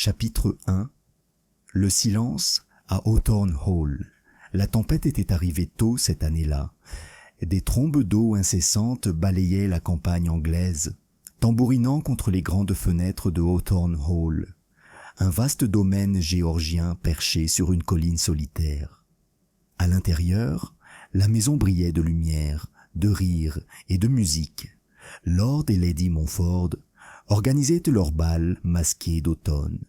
Chapitre 1. Le silence à Hawthorne Hall. La tempête était arrivée tôt cette année-là. Des trombes d'eau incessantes balayaient la campagne anglaise, tambourinant contre les grandes fenêtres de Hawthorne Hall, un vaste domaine géorgien perché sur une colline solitaire. À l'intérieur, la maison brillait de lumière, de rire et de musique. Lord et Lady Montford organisaient leur bal masqué d'automne,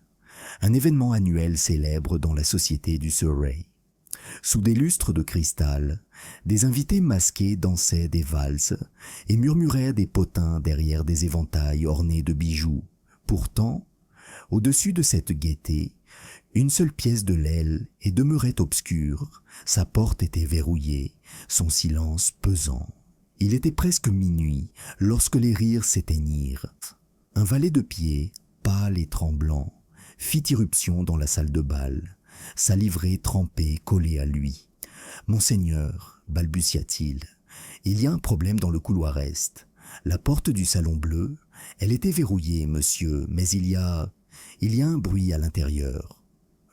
un événement annuel célèbre dans la société du Surrey. Sous des lustres de cristal, des invités masqués dansaient des valses et murmuraient des potins derrière des éventails ornés de bijoux. Pourtant, au-dessus de cette gaieté, une seule pièce de l'aile et demeurait obscure, sa porte était verrouillée, son silence pesant. Il était presque minuit lorsque les rires s'éteignirent. Un valet de pied, pâle et tremblant, fit irruption dans la salle de bal, sa livrée trempée collée à lui. « Monseigneur, balbutia-t-il, il y a un problème dans le couloir est. La porte du salon bleu, elle était verrouillée, monsieur, mais il y a un bruit à l'intérieur. »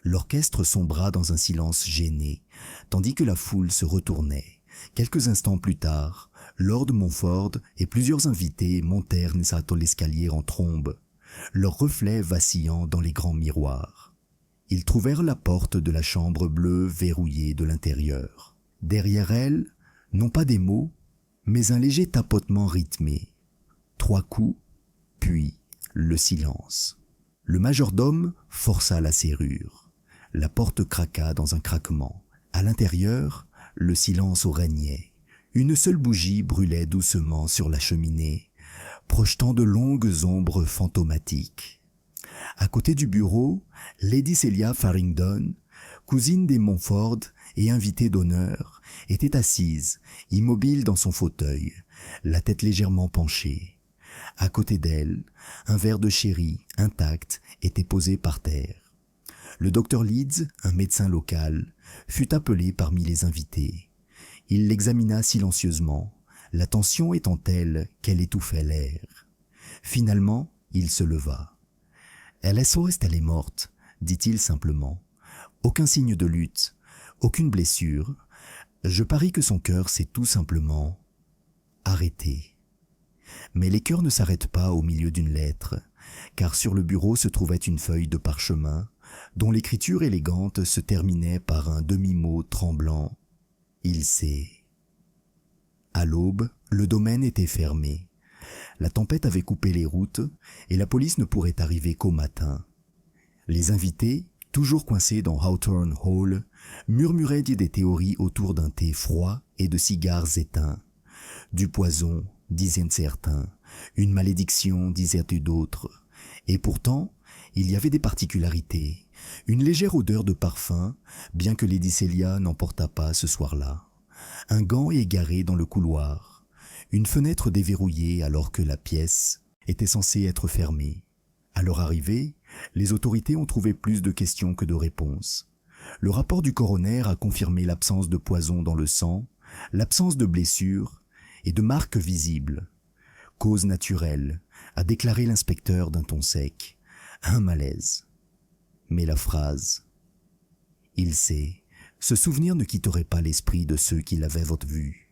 L'orchestre sombra dans un silence gêné, tandis que la foule se retournait. Quelques instants plus tard, Lord Montford et plusieurs invités montèrent l'escalier en trombe, leurs reflets vacillant dans les grands miroirs. Ils trouvèrent la porte de la chambre bleue verrouillée de l'intérieur. Derrière elle, non pas des mots, mais un léger tapotement rythmé. 3 coups, puis le silence. Le majordome força la serrure. La porte craqua dans un craquement. À l'intérieur, le silence régnait. Une seule bougie brûlait doucement sur la cheminée, projetant de longues ombres fantomatiques. À côté du bureau, Lady Celia Farringdon, cousine des Montford et invitée d'honneur, était assise, immobile dans son fauteuil, la tête légèrement penchée. À côté d'elle, un verre de sherry intact était posé par terre. Le docteur Leeds, un médecin local, fut appelé parmi les invités. Il l'examina silencieusement, la tension étant telle qu'elle étouffait l'air. Finalement, il se leva. « Elle est morte, dit-il simplement. Aucun signe de lutte, aucune blessure. Je parie que son cœur s'est tout simplement arrêté. » Mais les cœurs ne s'arrêtent pas au milieu d'une lettre, car sur le bureau se trouvait une feuille de parchemin, dont l'écriture élégante se terminait par un demi-mot tremblant. Il s'est... À l'aube, le domaine était fermé. La tempête avait coupé les routes et la police ne pourrait arriver qu'au matin. Les invités, toujours coincés dans Hawthorne Hall, murmuraient des théories autour d'un thé froid et de cigares éteints. Du poison, disaient certains, une malédiction, disaient d'autres. Et pourtant, il y avait des particularités. Une légère odeur de parfum, bien que Lady Celia n'en portât pas ce soir-là. Un gant égaré dans le couloir. Une fenêtre déverrouillée alors que la pièce était censée être fermée. À leur arrivée, les autorités ont trouvé plus de questions que de réponses. Le rapport du coroner a confirmé l'absence de poison dans le sang, l'absence de blessures et de marques visibles. Cause naturelle, a déclaré l'inspecteur d'un ton sec. Un malaise. Mais la phrase « Il sait », ce souvenir ne quitterait pas l'esprit de ceux qui l'avaient vue.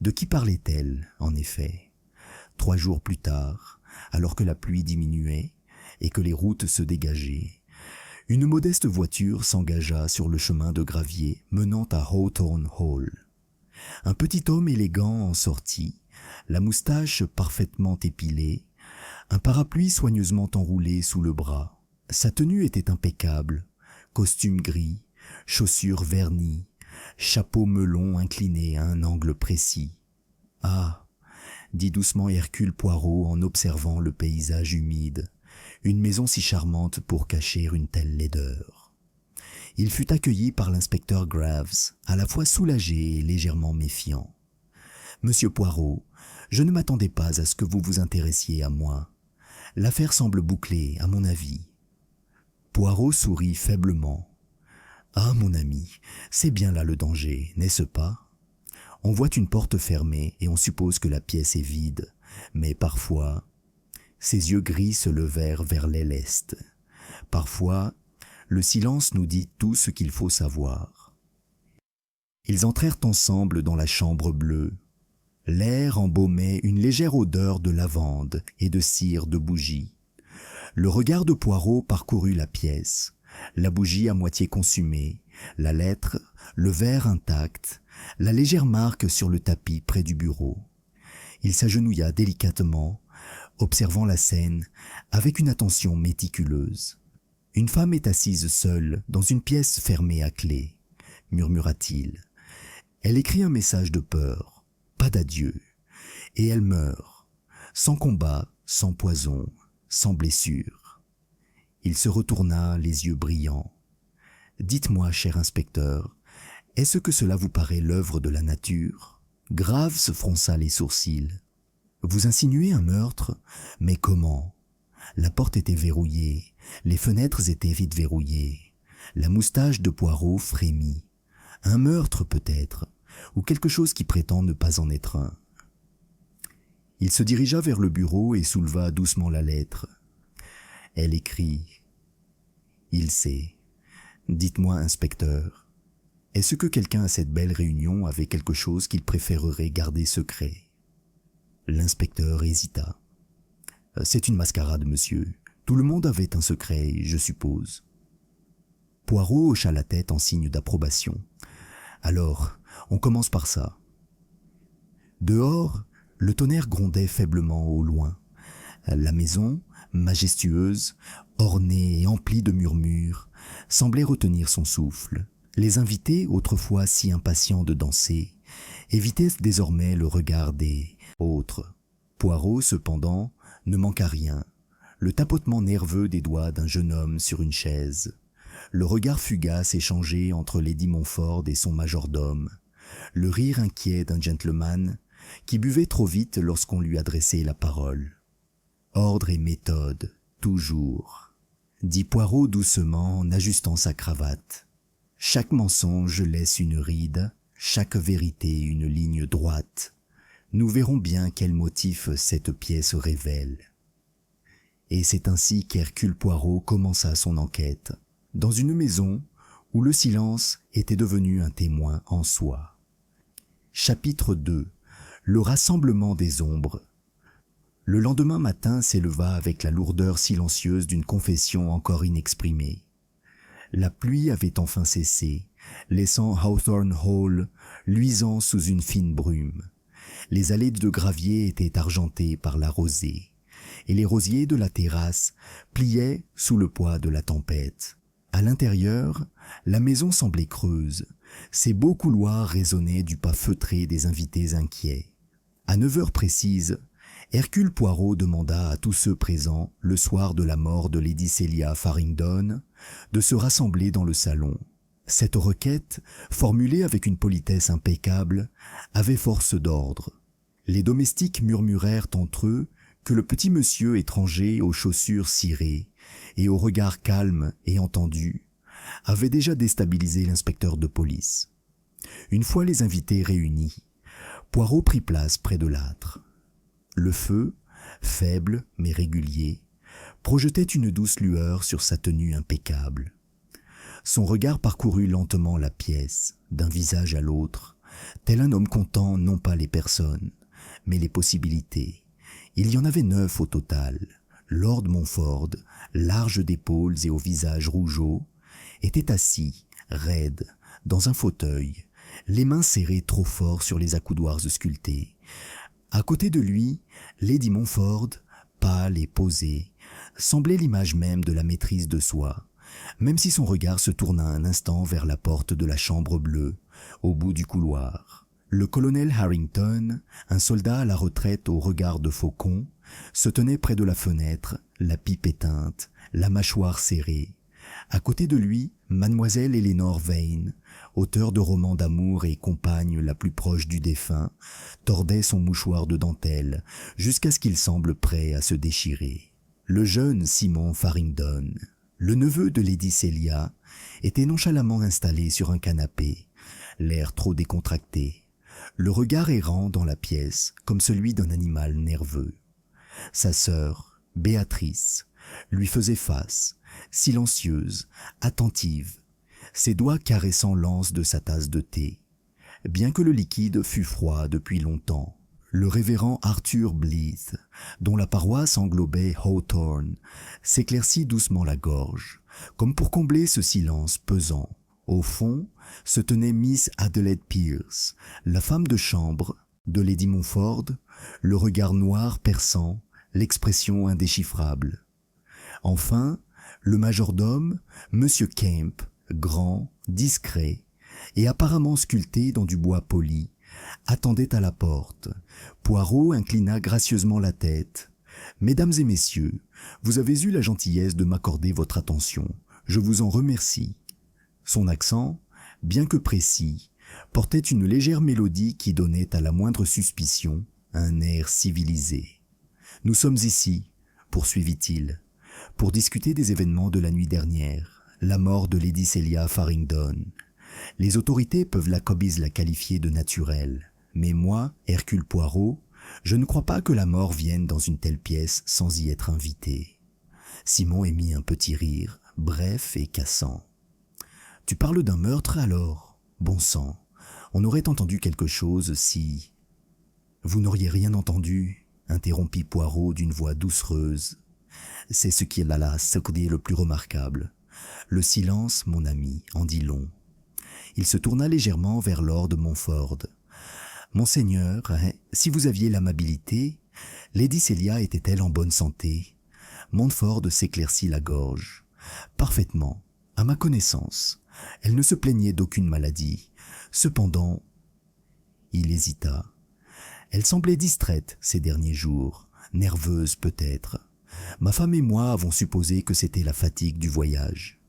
De qui parlait-elle, en effet? 3 jours plus tard, alors que la pluie diminuait et que les routes se dégageaient, une modeste voiture s'engagea sur le chemin de gravier menant à Hawthorne Hall. Un petit homme élégant en sortit, la moustache parfaitement épilée, un parapluie soigneusement enroulé sous le bras. Sa tenue était impeccable, costume gris, chaussures vernies, chapeau melon incliné à un angle précis. « Ah !» dit doucement Hercule Poirot en observant le paysage humide, une maison si charmante pour cacher une telle laideur. Il fut accueilli par l'inspecteur Graves, à la fois soulagé et légèrement méfiant. « Monsieur Poirot, je ne m'attendais pas à ce que vous vous intéressiez à moi. L'affaire semble bouclée, à mon avis. » Poirot sourit faiblement. « Ah, mon ami, c'est bien là le danger, n'est-ce pas? On voit une porte fermée et on suppose que la pièce est vide, mais parfois... » Ses yeux gris se levèrent vers l'aile est. Parfois, le silence nous dit tout ce qu'il faut savoir. Ils entrèrent ensemble dans la chambre bleue. L'air embaumait une légère odeur de lavande et de cire de bougie. Le regard de Poirot parcourut la pièce, la bougie à moitié consumée, la lettre, le verre intact, la légère marque sur le tapis près du bureau. Il s'agenouilla délicatement, observant la scène avec une attention méticuleuse. « Une femme est assise seule dans une pièce fermée à clé, » murmura-t-il. « Elle écrit un message de peur, pas d'adieu, et elle meurt, sans combat, sans poison, sans blessure. » Il se retourna, les yeux brillants. « Dites-moi, cher inspecteur, est-ce que cela vous paraît l'œuvre de la nature ?» Graves se fronça les sourcils. « Vous insinuez un meurtre, mais comment ? La porte était verrouillée, les fenêtres étaient vite verrouillées. » La moustache de Poirot frémit. « Un meurtre peut-être, ou quelque chose qui prétend ne pas en être un. » Il se dirigea vers le bureau et souleva doucement la lettre. Elle écrit « Il sait. Dites-moi, inspecteur, est-ce que quelqu'un à cette belle réunion avait quelque chose qu'il préférerait garder secret ?» L'inspecteur hésita. « C'est une mascarade, monsieur. Tout le monde avait un secret, je suppose. » Poirot hocha la tête en signe d'approbation. « Alors, on commence par ça. » Dehors, le tonnerre grondait faiblement au loin. La maison, majestueuse, ornée et emplie de murmures, semblait retenir son souffle. Les invités, autrefois si impatients de danser, évitaient désormais le regard des autres. Poirot, cependant, ne manqua rien. Le tapotement nerveux des doigts d'un jeune homme sur une chaise, le regard fugace échangé entre Lady Montford et son majordome, le rire inquiet d'un gentleman qui buvait trop vite lorsqu'on lui adressait la parole. « Ordre et méthode, toujours, » dit Poirot doucement en ajustant sa cravate. « Chaque mensonge laisse une ride, chaque vérité une ligne droite. Nous verrons bien quel motif cette pièce révèle. » Et c'est ainsi qu'Hercule Poirot commença son enquête, dans une maison où le silence était devenu un témoin en soi. Chapitre 2. Le rassemblement des ombres. Le lendemain matin s'éleva avec la lourdeur silencieuse d'une confession encore inexprimée. La pluie avait enfin cessé, laissant Hawthorne Hall luisant sous une fine brume. Les allées de gravier étaient argentées par la rosée, et les rosiers de la terrasse pliaient sous le poids de la tempête. À l'intérieur, la maison semblait creuse. Ses beaux couloirs résonnaient du pas feutré des invités inquiets. À 9 heures précises, Hercule Poirot demanda à tous ceux présents, le soir de la mort de Lady Celia Farringdon, de se rassembler dans le salon. Cette requête, formulée avec une politesse impeccable, avait force d'ordre. Les domestiques murmurèrent entre eux que le petit monsieur étranger aux chaussures cirées et au regard calme et entendu avait déjà déstabilisé l'inspecteur de police. Une fois les invités réunis, Poirot prit place près de l'âtre. Le feu, faible mais régulier, projetait une douce lueur sur sa tenue impeccable. Son regard parcourut lentement la pièce, d'un visage à l'autre, tel un homme comptant non pas les personnes, mais les possibilités. Il y en avait 9 au total. Lord Montford, large d'épaules et au visage rougeau, était assis, raide, dans un fauteuil, les mains serrées trop fort sur les accoudoirs sculptés. À côté de lui, Lady Montford, pâle et posée, semblait l'image même de la maîtrise de soi, même si son regard se tourna un instant vers la porte de la chambre bleue, au bout du couloir. Le colonel Harrington, un soldat à la retraite au regard de faucon, se tenait près de la fenêtre, la pipe éteinte, la mâchoire serrée. À côté de lui, mademoiselle Eleanor Vane, auteure de romans d'amour et compagne la plus proche du défunt, tordait son mouchoir de dentelle, jusqu'à ce qu'il semble prêt à se déchirer. Le jeune Simon Farringdon, le neveu de Lady Celia, était nonchalamment installé sur un canapé, l'air trop décontracté, le regard errant dans la pièce comme celui d'un animal nerveux. Sa sœur, Béatrice, lui faisait face, silencieuse, attentive, ses doigts caressant l'anse de sa tasse de thé. Bien que le liquide fût froid depuis longtemps, le révérend Arthur Blythe, dont la paroisse englobait Hawthorne, s'éclaircit doucement la gorge, comme pour combler ce silence pesant. Au fond, se tenait Miss Adelaide Pierce, la femme de chambre de Lady Montford, le regard noir perçant, l'expression indéchiffrable. Enfin, le majordome, Monsieur Kemp, grand, discret, et apparemment sculpté dans du bois poli, attendait à la porte. Poirot inclina gracieusement la tête. « Mesdames et messieurs, vous avez eu la gentillesse de m'accorder votre attention. Je vous en remercie. » Son accent, bien que précis, portait une légère mélodie qui donnait à la moindre suspicion un air civilisé. « Nous sommes ici, » poursuivit-il, « pour discuter des événements de la nuit dernière, la mort de Lady Celia Farringdon. Les autorités peuvent la qualifier de naturelle, mais moi, Hercule Poirot, je ne crois pas que la mort vienne dans une telle pièce sans y être invité. » Simon émit un petit rire, bref et cassant. « Tu parles d'un meurtre alors ? Bon sang, on aurait entendu quelque chose si... » « Vous n'auriez rien entendu, » interrompit Poirot d'une voix doucereuse. « C'est ce qui est là, ce qui est le plus remarquable. Le silence, mon ami, en dit long. » Il se tourna légèrement vers Lord Montford. « Monseigneur, si vous aviez l'amabilité, Lady Celia était-elle en bonne santé ?» Montford s'éclaircit la gorge. « Parfaitement, à ma connaissance. Elle ne se plaignait d'aucune maladie. Cependant... » Il hésita. « Elle semblait distraite ces derniers jours, nerveuse peut-être. Ma femme et moi avons supposé que c'était la fatigue du voyage. »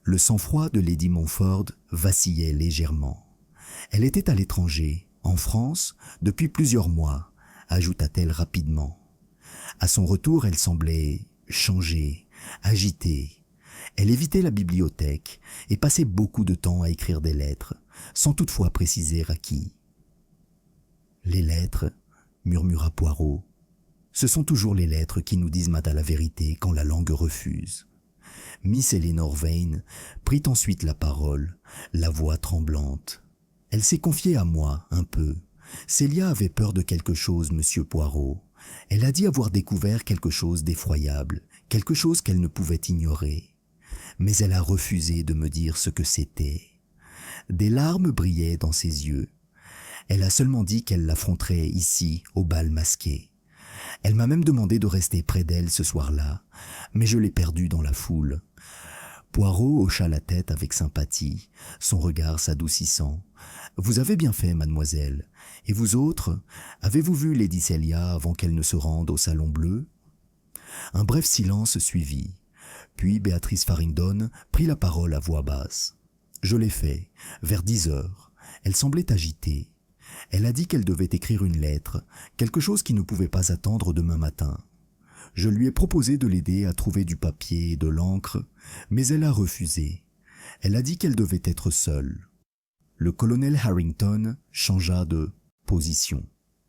Le sang-froid de Lady Montford vacillait légèrement. Elle était à l'étranger, en France, depuis plusieurs mois, ajouta-t-elle rapidement. À son retour, elle semblait changée, agitée. Elle évitait la bibliothèque et passait beaucoup de temps à écrire des lettres, sans toutefois préciser à qui. « Les lettres, » murmura Poirot. « Ce sont toujours les lettres qui nous disent la vérité quand la langue refuse. » Miss Eleanor Vane prit ensuite la parole, la voix tremblante. « Elle s'est confiée à moi, un peu. Célia avait peur de quelque chose, monsieur Poirot. Elle a dit avoir découvert quelque chose d'effroyable, quelque chose qu'elle ne pouvait ignorer. Mais elle a refusé de me dire ce que c'était. Des larmes brillaient dans ses yeux. Elle a seulement dit qu'elle l'affronterait ici, au bal masqué. Elle m'a même demandé de rester près d'elle ce soir-là, mais je l'ai perdue dans la foule. » Poirot hocha la tête avec sympathie, son regard s'adoucissant. « Vous avez bien fait, mademoiselle. Et vous autres, avez-vous vu Lady Celia avant qu'elle ne se rende au Salon Bleu ?» Un bref silence suivit. Puis Béatrice Farringdon prit la parole à voix basse. « Je l'ai fait, vers 10 heures. Elle semblait agitée. Elle a dit qu'elle devait écrire une lettre, quelque chose qui ne pouvait pas attendre demain matin. Je lui ai proposé de l'aider à trouver du papier et de l'encre, mais elle a refusé. Elle a dit qu'elle devait être seule. » Le colonel Harrington changea de position.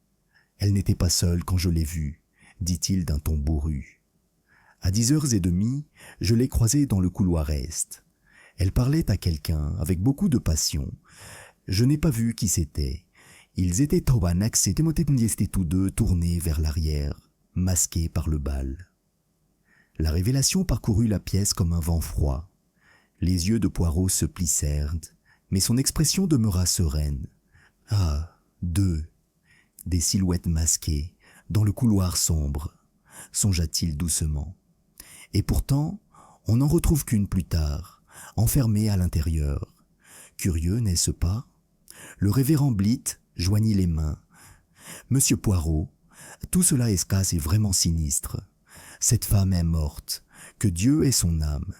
« Elle n'était pas seule quand je l'ai vue, » dit-il d'un ton bourru. « À 10h30, je l'ai croisée dans le couloir est. Elle parlait à quelqu'un avec beaucoup de passion. Je n'ai pas vu qui c'était. Ils étaient tous deux tournés vers l'arrière, masqués par le bal. » La révélation parcourut la pièce comme un vent froid. Les yeux de Poirot se plissèrent, mais son expression demeura sereine. « Ah, des silhouettes masquées, dans le couloir sombre, » songea-t-il doucement. « Et pourtant, on n'en retrouve qu'une plus tard, enfermée à l'intérieur. Curieux, n'est-ce pas ?» Le révérend Blythe joignit les mains. « Monsieur Poirot, tout cela est vraiment sinistre. Cette femme est morte, que Dieu ait son âme.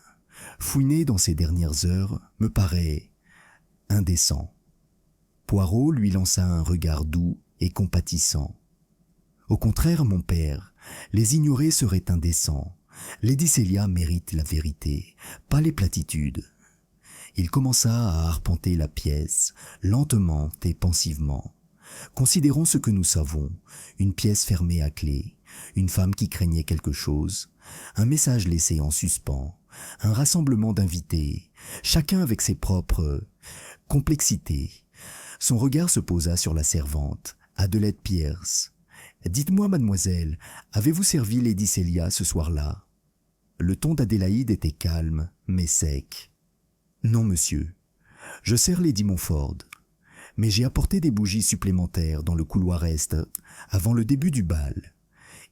Fouiner dans ces dernières heures me paraît indécent. » Poirot lui lança un regard doux et compatissant. « Au contraire, mon père, les ignorer serait indécent. Lady Celia mérite la vérité, pas les platitudes. » Il commença à arpenter la pièce, lentement et pensivement. « Considérons ce que nous savons. Une pièce fermée à clé, une femme qui craignait quelque chose, un message laissé en suspens, un rassemblement d'invités, chacun avec ses propres complexités. Son regard se posa sur la servante, Adelaide Pierce. « Dites-moi, mademoiselle, avez-vous servi Lady Célia ce soir-là » Le ton d'Adélaïde était calme, mais sec. « Non, monsieur. Je sers Lady Montford. Mais j'ai apporté des bougies supplémentaires dans le couloir est, avant le début du bal.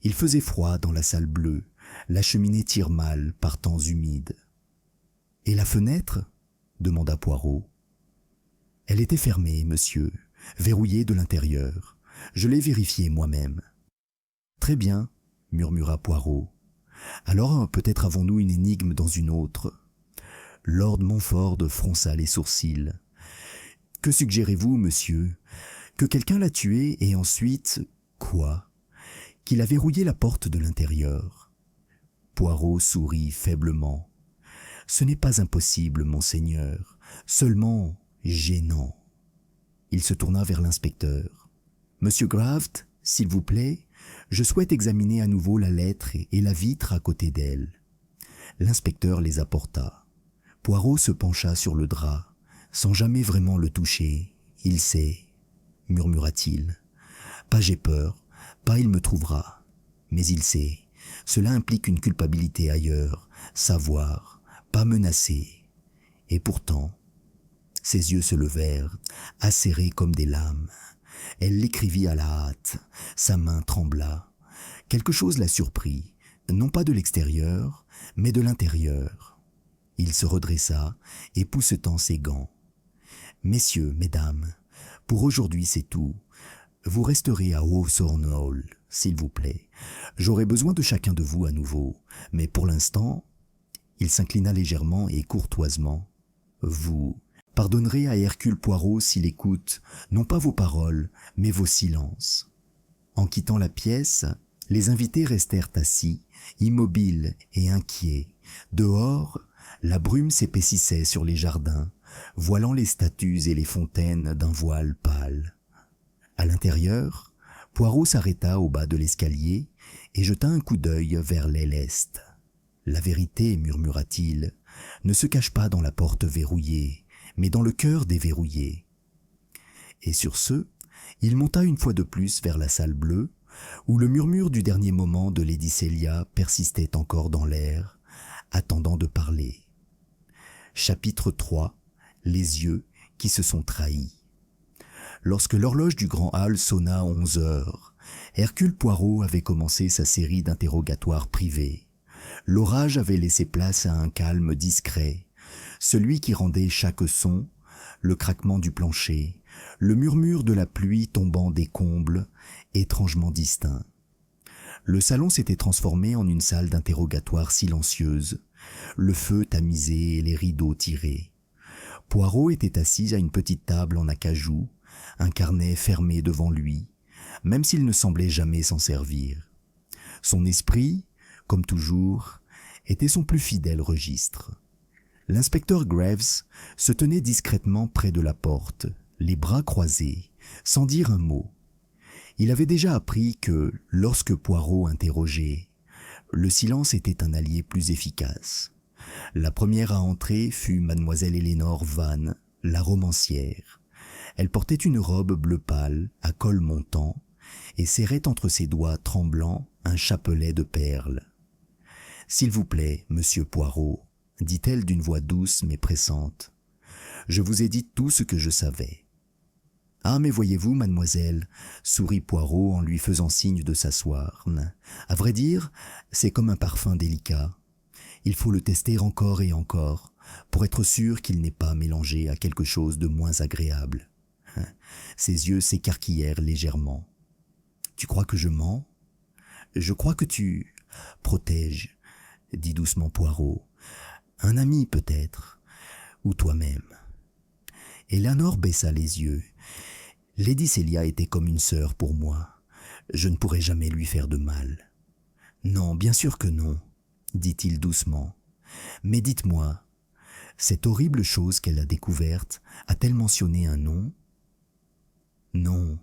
Il faisait froid dans la salle bleue, la cheminée tire mal par temps humides. »« Et la fenêtre ?» demanda Poirot. « Elle était fermée, monsieur, verrouillée de l'intérieur. Je l'ai vérifiée moi-même. »« Très bien, » murmura Poirot. « Alors peut-être avons-nous une énigme dans une autre. » Lord Montford fronça les sourcils. « Que suggérez-vous, monsieur? Que quelqu'un l'a tué et ensuite... Quoi? Qu'il a verrouillé la porte de l'intérieur. » Poirot sourit faiblement. « Ce n'est pas impossible, monseigneur, seulement gênant. » Il se tourna vers l'inspecteur. « Monsieur Graft, s'il vous plaît, je souhaite examiner à nouveau la lettre et la vitre à côté d'elle. » L'inspecteur les apporta. Poirot se pencha sur le drap, sans jamais vraiment le toucher. « Il sait, » murmura-t-il. « Pas j'ai peur, pas il me trouvera. Mais il sait, cela implique une culpabilité ailleurs, savoir, pas menacer. Et pourtant... » Ses yeux se levèrent, acérés comme des lames. Elle l'écrivit à la hâte, sa main trembla. Quelque chose la surprit, non pas de l'extérieur, mais de l'intérieur. Il se redressa, époussetant ses gants. « Messieurs, mesdames, pour aujourd'hui c'est tout. Vous resterez à Hawthorne Hall, s'il vous plaît. J'aurai besoin de chacun de vous à nouveau, mais pour l'instant... » Il s'inclina légèrement et courtoisement. « Vous... pardonnerez à Hercule Poirot s'il écoute, non pas vos paroles, mais vos silences. » En quittant la pièce, les invités restèrent assis, immobiles et inquiets. Dehors, la brume s'épaississait sur les jardins, voilant les statues et les fontaines d'un voile pâle. À l'intérieur, Poirot s'arrêta au bas de l'escalier et jeta un coup d'œil vers l'aile est. « La vérité, murmura-t-il, ne se cache pas dans la porte verrouillée, mais dans le cœur déverrouillé. » Et sur ce, il monta une fois de plus vers la salle bleue, où le murmure du dernier moment de Lady Célia persistait encore dans l'air, attendant de parler. Chapitre 3. Les yeux qui se sont trahis. Lorsque l'horloge du grand hall sonna 11 heures, Hercule Poirot avait commencé sa série d'interrogatoires privés. L'orage avait laissé place à un calme discret, celui qui rendait chaque son, le craquement du plancher, le murmure de la pluie tombant des combles, étrangement distincts. Le salon s'était transformé en une salle d'interrogatoire silencieuse, le feu tamisé et les rideaux tirés. Poirot était assis à une petite table en acajou, un carnet fermé devant lui, même s'il ne semblait jamais s'en servir. Son esprit, comme toujours, était son plus fidèle registre. L'inspecteur Graves se tenait discrètement près de la porte, les bras croisés, sans dire un mot. Il avait déjà appris que, lorsque Poirot interrogeait, le silence était un allié plus efficace. La première à entrer fut mademoiselle Éléonore Vannes, la romancière. Elle portait une robe bleu pâle, à col montant, et serrait entre ses doigts tremblants un chapelet de perles. « S'il vous plaît, monsieur Poirot, » dit-elle d'une voix douce mais pressante, « je vous ai dit tout ce que je savais. » « Ah, mais voyez-vous, mademoiselle, » sourit Poirot en lui faisant signe de s'asseoir. « À vrai dire, c'est comme un parfum délicat. Il faut le tester encore et encore, pour être sûr qu'il n'est pas mélangé à quelque chose de moins agréable. » Ses yeux s'écarquillèrent légèrement. « Tu crois que je mens ? Je crois que tu... protèges, » dit doucement Poirot. « Un ami peut-être, ou toi-même. » Éléonore baissa les yeux. « Lady Célia était comme une sœur pour moi. Je ne pourrais jamais lui faire de mal. »« Non, bien sûr que non, » dit-il doucement. « Mais dites-moi, cette horrible chose qu'elle a découverte a-t-elle mentionné un nom ? » ?»« Non,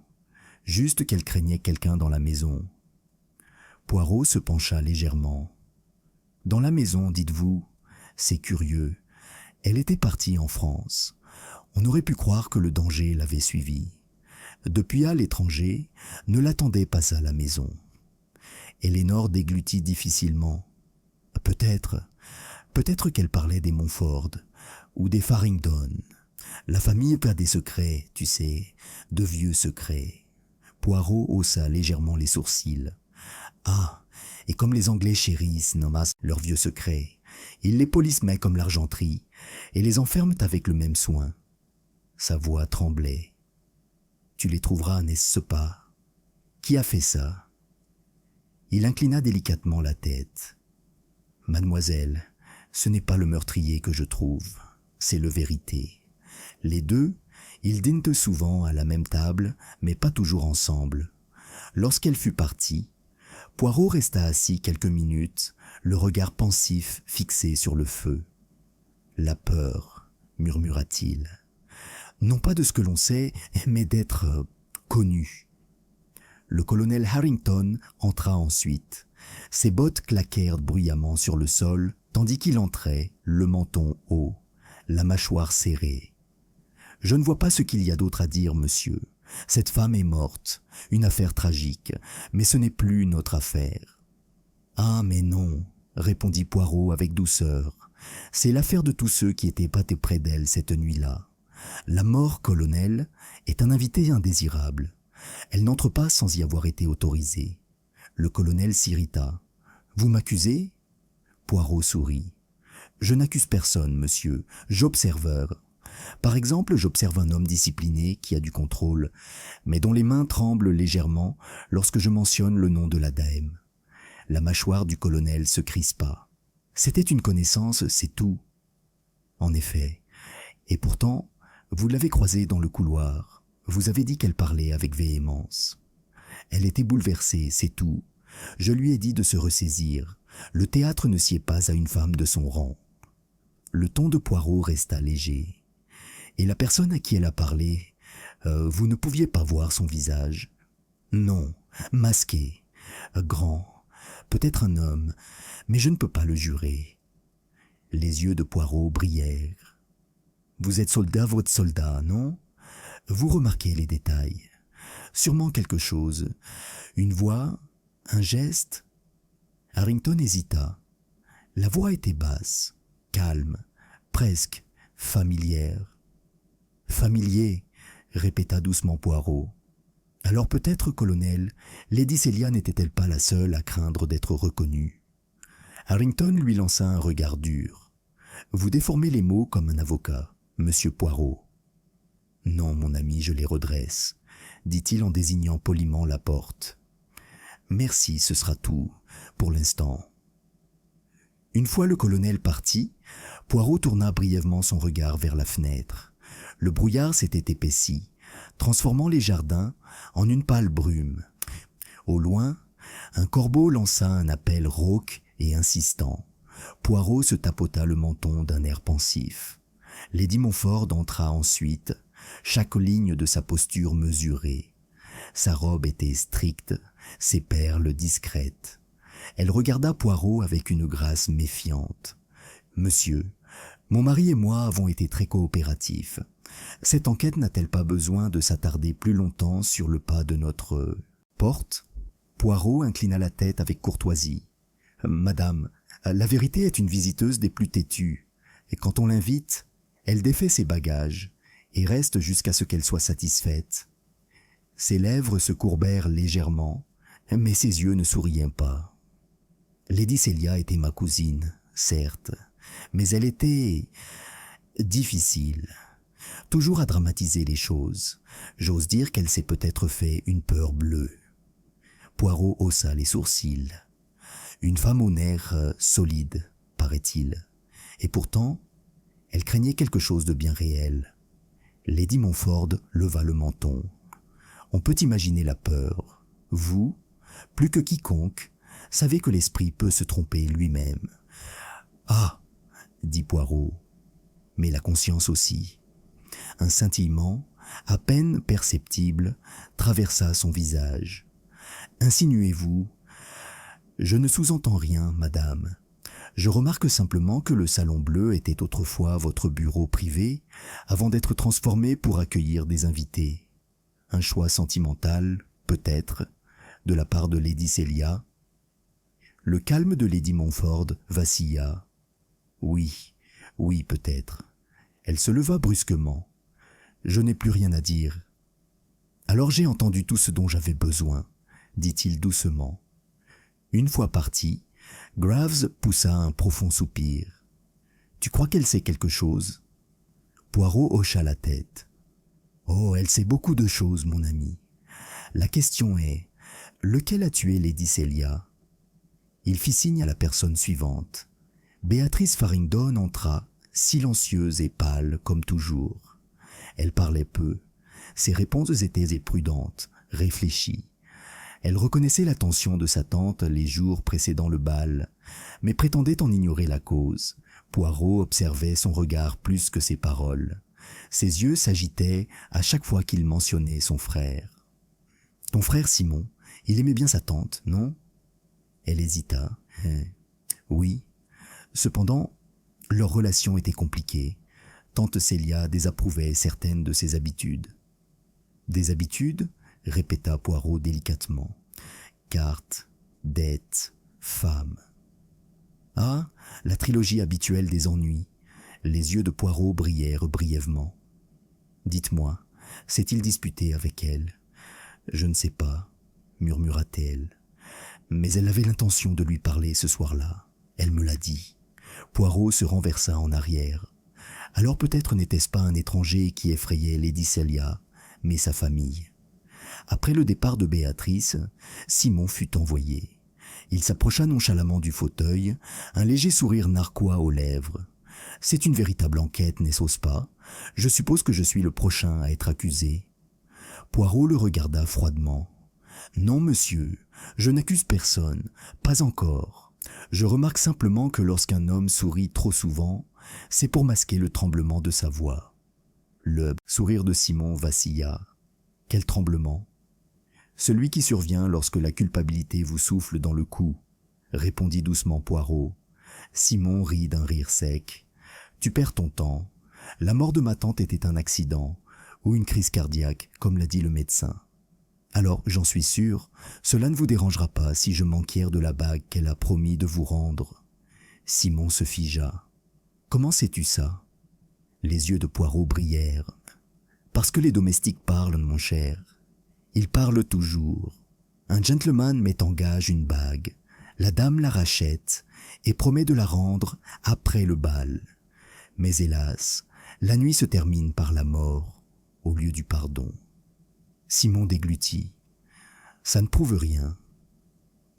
juste qu'elle craignait quelqu'un dans la maison. » Poirot se pencha légèrement. Dans la maison, dites-vous, c'est curieux, elle était partie en France. On aurait pu croire que le danger l'avait suivie. Depuis à l'étranger, ne l'attendait pas à la maison. Elénore déglutit difficilement. Peut-être qu'elle parlait des Montford ou des Farrington. La famille a des secrets, tu sais, de vieux secrets. Poirot haussa légèrement les sourcils. Ah, et comme les Anglais chérissent, nommas, leurs vieux secrets, ils les polissement comme l'argenterie et les enferment avec le même soin. Sa voix tremblait. Tu les trouveras, n'est-ce pas? Qui a fait ça? Il inclina délicatement la tête. Mademoiselle, ce n'est pas le meurtrier que je trouve, c'est le vérité. Les deux, ils dînent souvent à la même table, mais pas toujours ensemble. Lorsqu'elle fut partie, Poirot resta assis quelques minutes, le regard pensif fixé sur le feu. « La peur, murmura-t-il. Non pas de ce que l'on sait, mais d'être connu. » Le colonel Harrington entra ensuite. Ses bottes claquèrent bruyamment sur le sol, tandis qu'il entrait, le menton haut, la mâchoire serrée. « Je ne vois pas ce qu'il y a d'autre à dire, monsieur. Cette femme est morte, une affaire tragique, mais ce n'est plus notre affaire. »« Ah, mais non, » répondit Poirot avec douceur. « C'est l'affaire de tous ceux qui étaient pâtés près d'elle cette nuit-là. La mort, colonel, est un invité indésirable. Elle n'entre pas sans y avoir été autorisée. » Le colonel s'irrita. « Vous m'accusez ?» Poirot sourit. « Je n'accuse personne, monsieur, j'observeur. Par exemple, j'observe un homme discipliné qui a du contrôle, mais dont les mains tremblent légèrement lorsque je mentionne le nom de la dame. » La mâchoire du colonel se crispa. « C'était une connaissance, c'est tout. » »« En effet. Et pourtant, vous l'avez croisée dans le couloir. Vous avez dit qu'elle parlait avec véhémence. Elle était bouleversée, c'est tout. Je lui ai dit de se ressaisir. Le théâtre ne sied pas à une femme de son rang. » Le ton de Poirot resta léger. « Et la personne à qui elle a parlé, vous ne pouviez pas voir son visage? »« Non, masqué, grand, peut-être un homme, mais je ne peux pas le jurer. » Les yeux de Poirot brillèrent. « Vous êtes votre soldat, non? Vous remarquez les détails. Sûrement quelque chose. Une voix, un geste. » Harrington hésita. La voix était basse, calme, presque familière. « Familier, » répéta doucement Poirot. « Alors peut-être, colonel, Lady Célia n'était-elle pas la seule à craindre d'être reconnue? » Harrington lui lança un regard dur. « Vous déformez les mots comme un avocat, monsieur Poirot. »« Non, mon ami, je les redresse, » dit-il en désignant poliment la porte. « Merci, ce sera tout, pour l'instant. » Une fois le colonel parti, Poirot tourna brièvement son regard vers la fenêtre. Le brouillard s'était épaissi, transformant les jardins en une pâle brume. Au loin, un corbeau lança un appel rauque et insistant. Poirot se tapota le menton d'un air pensif. Lady Montford entra ensuite, chaque ligne de sa posture mesurée. Sa robe était stricte, ses perles discrètes. Elle regarda Poirot avec une grâce méfiante. « Monsieur, mon mari et moi avons été très coopératifs. Cette enquête n'a-t-elle pas besoin de s'attarder plus longtemps sur le pas de notre porte ?» Poirot inclina la tête avec courtoisie. « Madame, la vérité est une visiteuse des plus têtues, et quand on l'invite, elle défait ses bagages et reste jusqu'à ce qu'elle soit satisfaite. » Ses lèvres se courbèrent légèrement, mais ses yeux ne souriaient pas. Lady Célia était ma cousine, certes, mais elle était difficile. Toujours à dramatiser les choses. J'ose dire qu'elle s'est peut-être fait une peur bleue. Poirot haussa les sourcils. Une femme au nerf solide, paraît-il. Et pourtant, elle craignait quelque chose de bien réel. Lady Montford leva le menton. On peut imaginer la peur. Vous, plus que quiconque, savez que l'esprit peut se tromper lui-même. « Ah !» dit Poirot. « Mais la conscience aussi. » Un scintillement, à peine perceptible, traversa son visage. « Insinuez-vous ? Je ne sous-entends rien, madame. Je remarque simplement que le salon bleu était autrefois votre bureau privé, avant d'être transformé pour accueillir des invités. Un choix sentimental, peut-être, de la part de Lady Celia. Le calme de Lady Montford vacilla. Oui, oui, peut-être. Elle se leva brusquement. Je n'ai plus rien à dire. Alors j'ai entendu tout ce dont j'avais besoin, dit-il doucement. Une fois parti, Graves poussa un profond soupir. Tu crois qu'elle sait quelque chose? Poirot hocha la tête. Oh, elle sait beaucoup de choses, mon ami. La question est, lequel a tué Lady Celia? Il fit signe à la personne suivante. Béatrice Farringdon entra, silencieuse et pâle comme toujours. Elle parlait peu. Ses réponses étaient prudentes, réfléchies. Elle reconnaissait l'attention de sa tante les jours précédant le bal, mais prétendait en ignorer la cause. Poirot observait son regard plus que ses paroles. Ses yeux s'agitaient à chaque fois qu'il mentionnait son frère. « Ton frère Simon, il aimait bien sa tante, non ?» Elle hésita. « Oui. Cependant, leur relation était compliquée. Tante Célia désapprouvait certaines de ses habitudes. »« Des habitudes ?» répéta Poirot délicatement. « Cartes, dettes, femmes. » Ah, la trilogie habituelle des ennuis. Les yeux de Poirot brillèrent brièvement. « Dites-moi, s'est-il disputé avec elle ?»« Je ne sais pas, » murmura-t-elle. Mais elle avait l'intention de lui parler ce soir-là. Elle me l'a dit. Poirot se renversa en arrière. Alors peut-être n'était-ce pas un étranger qui effrayait Lady Celia, mais sa famille. Après le départ de Béatrice, Simon fut envoyé. Il s'approcha nonchalamment du fauteuil, un léger sourire narquois aux lèvres. « C'est une véritable enquête, n'est-ce pas? Je suppose que je suis le prochain à être accusé. » Poirot le regarda froidement. « Non, monsieur, je n'accuse personne, pas encore. Je remarque simplement que lorsqu'un homme sourit trop souvent, c'est pour masquer le tremblement de sa voix. » Le sourire de Simon vacilla. « Quel tremblement? »« Celui qui survient lorsque la culpabilité vous souffle dans le cou, » répondit doucement Poirot. Simon rit d'un rire sec. « Tu perds ton temps. La mort de ma tante était un accident, ou une crise cardiaque, comme l'a dit le médecin. Alors, j'en suis sûr, cela ne vous dérangera pas si je m'enquière de la bague qu'elle a promis de vous rendre. » Simon se figea. « Comment sais-tu ça ?» Les yeux de Poirot brillèrent. « Parce que les domestiques parlent, mon cher. Ils parlent toujours. Un gentleman met en gage une bague, la dame la rachète et promet de la rendre après le bal. Mais hélas, la nuit se termine par la mort au lieu du pardon. » Simon déglutit. « Ça ne prouve rien. »«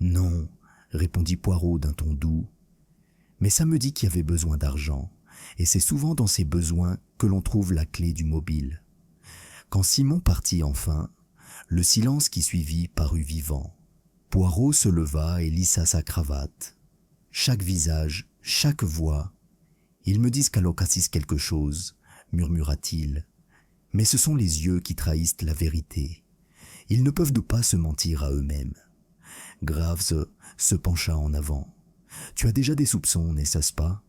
Non, » répondit Poirot d'un ton doux. « Mais ça me dit qu'il y avait besoin d'argent, et c'est souvent dans ces besoins que l'on trouve la clé du mobile. » Quand Simon partit enfin, le silence qui suivit parut vivant. Poirot se leva et lissa sa cravate. Chaque visage, chaque voix. « Ils me disent qu'Alok assiste quelque chose, » murmura-t-il. « Mais ce sont les yeux qui trahissent la vérité. Ils ne peuvent pas se mentir à eux-mêmes. » Graves se pencha en avant. « Tu as déjà des soupçons, n'est-ce pas ?»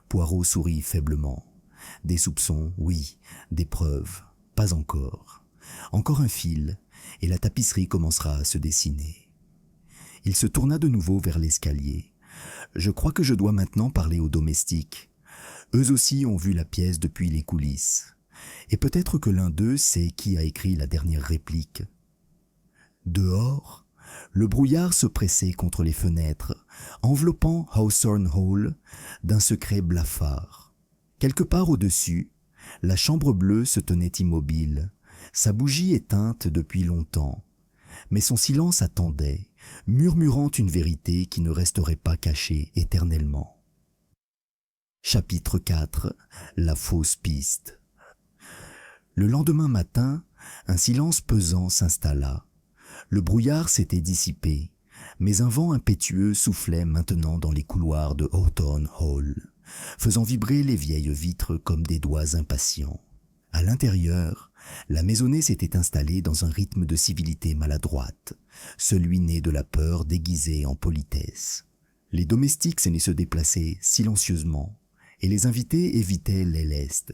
Poirot sourit faiblement. « Des soupçons, oui, des preuves, pas encore. Encore un fil, et la tapisserie commencera à se dessiner. » Il se tourna de nouveau vers l'escalier. « Je crois que je dois maintenant parler aux domestiques. Eux aussi ont vu la pièce depuis les coulisses. Et peut-être que l'un d'eux sait qui a écrit la dernière réplique. » Dehors, le brouillard se pressait contre les fenêtres, enveloppant Hawthorne Hall d'un secret blafard. Quelque part au-dessus, la chambre bleue se tenait immobile, sa bougie éteinte depuis longtemps. Mais son silence attendait, murmurant une vérité qui ne resterait pas cachée éternellement. Chapitre 4. La fausse piste. Le lendemain matin, un silence pesant s'installa. Le brouillard s'était dissipé, mais un vent impétueux soufflait maintenant dans les couloirs de Hawthorne Hall, faisant vibrer les vieilles vitres comme des doigts impatients. À l'intérieur, la maisonnée s'était installée dans un rythme de civilité maladroite, celui né de la peur déguisée en politesse. Les domestiques s'aimaient se déplacer silencieusement, et les invités évitaient les lestes,